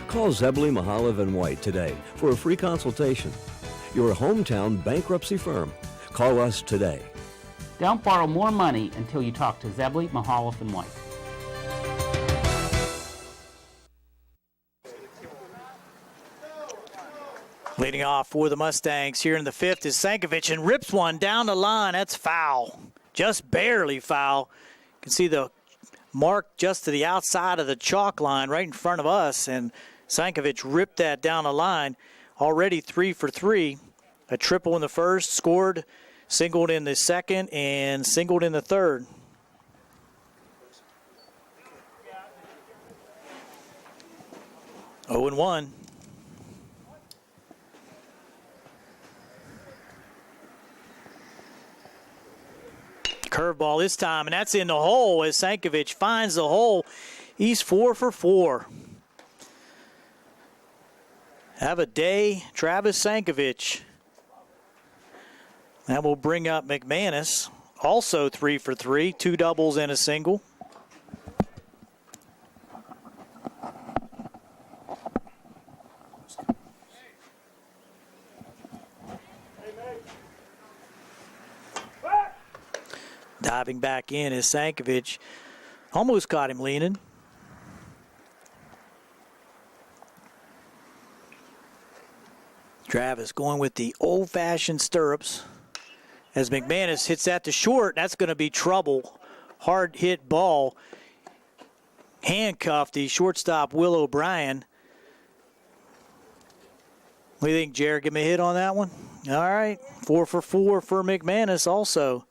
Call Zebley, Mahalev & White today for a free consultation. Your hometown bankruptcy firm. Call us today. Don't borrow more money until you talk to Zebley, Mahalev & White. Leading off for the Mustangs here in the fifth is Sankovic, and rips one down the line. That's foul. Just barely foul. You can see the mark just to the outside of the chalk line right in front of us, and Sankovic ripped that down the line. Already 3 for 3. A triple in the first, scored, singled in the second, and singled in the third. Oh and 1. Curveball this time, and that's in the hole as Sankovic finds the hole. He's 4 for 4. Have a day, Travis Sankovic. That will bring up McManus, also 3 for 3, 2 doubles and a single. Diving back in is Sankovic. Almost caught him leaning. Travis going with the old-fashioned stirrups. As McManus hits that to short, that's going to be trouble. Hard hit ball. Handcuffed the shortstop, Will O'Brien. What do you think, Jared? Give me a hit on that one? All right. 4 for 4 for McManus also.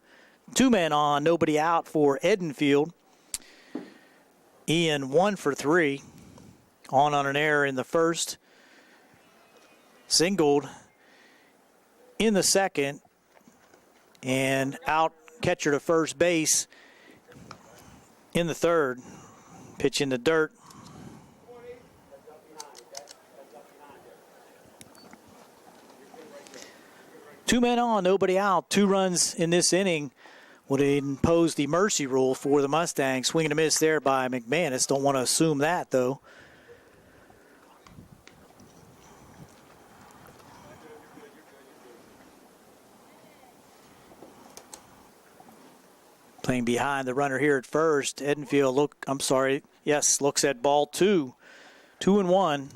2 men on, nobody out for Edenfield. Ian 1 for 3. On an error in the first. Singled in the second. And out catcher to first base in the third. Pitch in the dirt. Two men on, nobody out. 2 runs in this inning would impose the mercy rule for the Mustangs. Swing and a miss there by McManus. Don't want to assume that, though. Playing behind the runner here at first. Edenfield, looks at ball 2. 2 and 1.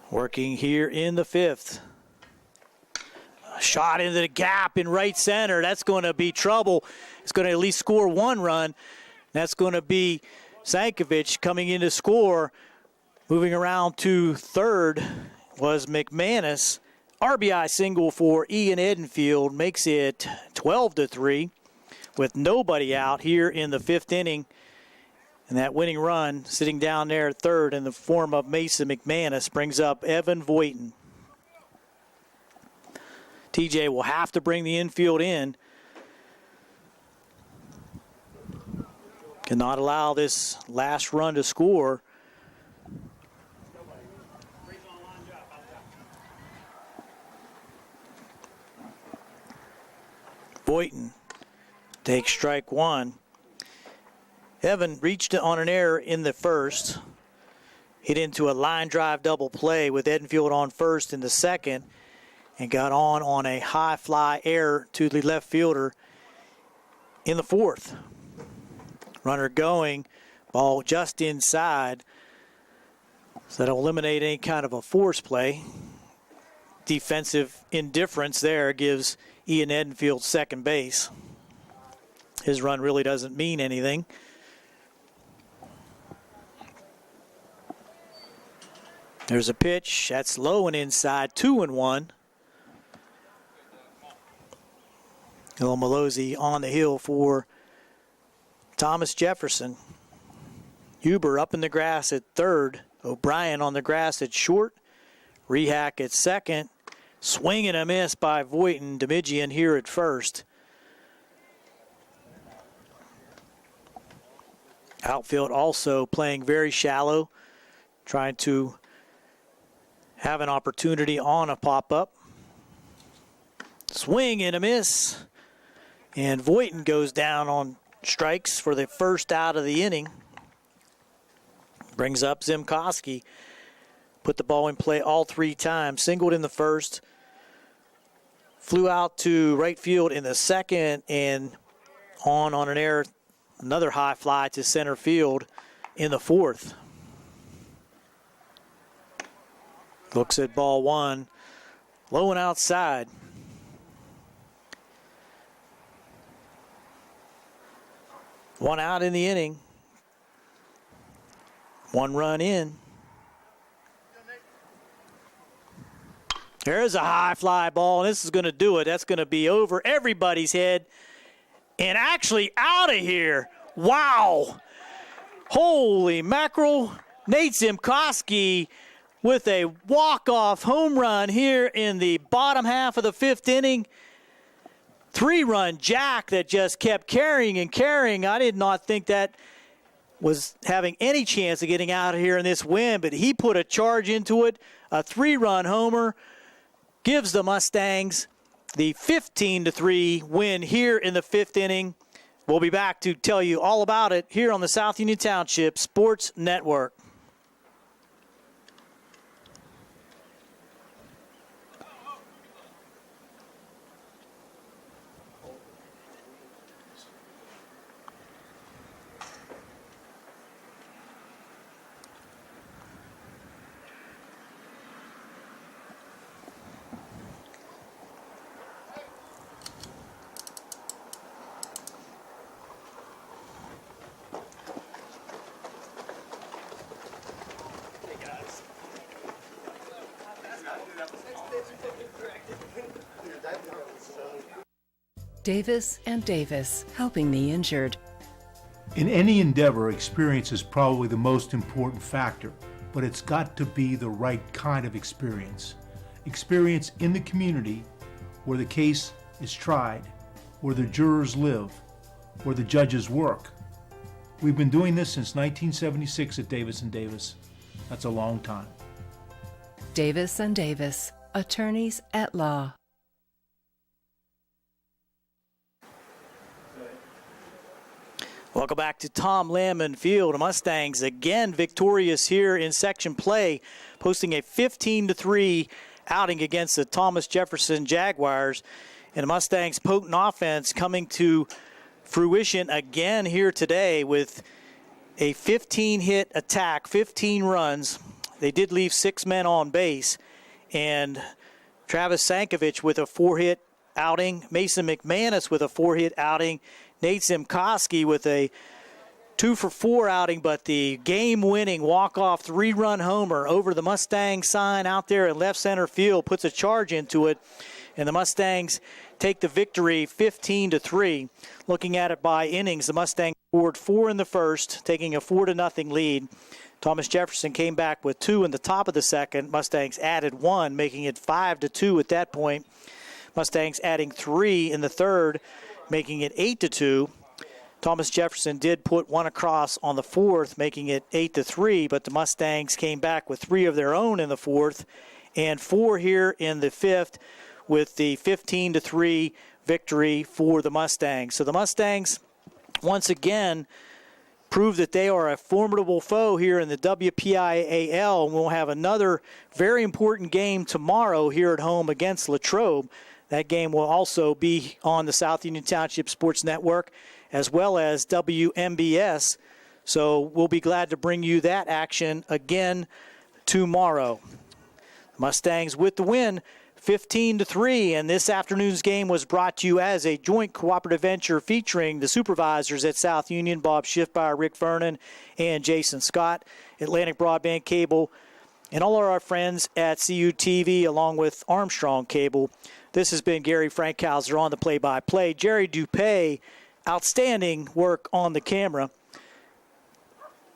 Working here in the fifth. A shot into the gap in right center. That's going to be trouble. It's going to at least score 1 run. That's going to be Sankovic coming in to score. Moving around to third was McManus. RBI single for Ian Edenfield makes it 12-3 with nobody out here in the fifth inning. And that winning run sitting down there at third in the form of Mason McManus brings up Evan Voighton. TJ will have to bring the infield in. Cannot allow this last run to score. Boynton takes strike one. Evan reached on an error in the first. Hit into a line drive double play with Edenfield on first in the second, and got on a high fly error to the left fielder in the fourth. Runner going, ball just inside. So that'll eliminate any kind of a force play. Defensive indifference there gives Ian Edenfield second base. His run really doesn't mean anything. There's a pitch. That's low and inside. 2-1. Bill Malozzi on the hill for Thomas Jefferson. Huber up in the grass at third. O'Brien on the grass at short. Rehack at second. Swing and a miss by Voighton. Demigian here at first. Outfield also playing very shallow, trying to have an opportunity on a pop-up. Swing and a miss. And Voighton goes down on strikes for the first out of the inning. Brings up Zimkowski. Put the ball in play all three times. Singled in the first. Flew out to right field in the second, and on an error, another high fly to center field in the fourth. Looks at ball one. Low and outside. One out in the inning. One run in. There's a high fly ball, and this is going to do it. That's going to be over everybody's head and actually out of here. Wow. Holy mackerel. Nate Zimkowski with a walk-off home run here in the bottom half of the fifth inning. 3-run jack that just kept carrying and carrying. I did not think that was having any chance of getting out of here in this win, but he put a charge into it. A 3-run homer gives the Mustangs the 15-3 win here in the fifth inning. We'll be back to tell you all about it here on the South Union Township Sports Network. Davis and Davis, helping the injured. In any endeavor, experience is probably the most important factor, but it's got to be the right kind of experience. Experience in the community where the case is tried, where the jurors live, where the judges work. We've been doing this since 1976 at Davis and Davis. That's a long time. Davis and Davis, attorneys at law. Welcome back to Tom Lamon Field. Mustangs again victorious here in section play, posting a 15-3 outing against the Thomas Jefferson Jaguars. And the Mustangs' potent offense coming to fruition again here today with a 15-hit attack, 15 runs. They did leave 6 men on base. And Travis Sankovic with a 4-hit outing. Mason McManus with a 4-hit outing. Nate Zimkowski with a 2-for-4 outing, but the game-winning walk-off 3-run homer over the Mustang sign out there in left center field puts a charge into it, and the Mustangs take the victory 15-3. Looking at it by innings, the Mustangs scored 4 in the first, taking a 4-0 lead. Thomas Jefferson came back with 2 in the top of the second. Mustangs added 1, making it 5-2 at that point. Mustangs adding 3 in the third, making it 8-2. Thomas Jefferson did put one across on the fourth, making it 8-3, but the Mustangs came back with 3 of their own in the fourth and 4 here in the fifth with the 15-3 victory for the Mustangs. So the Mustangs, once again, prove that they are a formidable foe here in the WPIAL. We'll have another very important game tomorrow here at home against Latrobe. That game will also be on the South Union Township Sports Network as well as WMBS. So we'll be glad to bring you that action again tomorrow. Mustangs with the win, 15-3, and this afternoon's game was brought to you as a joint cooperative venture featuring the supervisors at South Union, Bob Schiffbauer, Rick Vernon, and Jason Scott, Atlantic Broadband Cable, and all of our friends at CUTV along with Armstrong Cable. This has been Gary Frankhauser on the play-by-play. Jerry Dupay, outstanding work on the camera.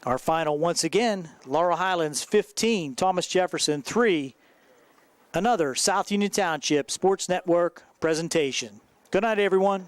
Our final, once again, Laurel Highlands 15, Thomas Jefferson 3. Another South Union Township Sports Network presentation. Good night, everyone.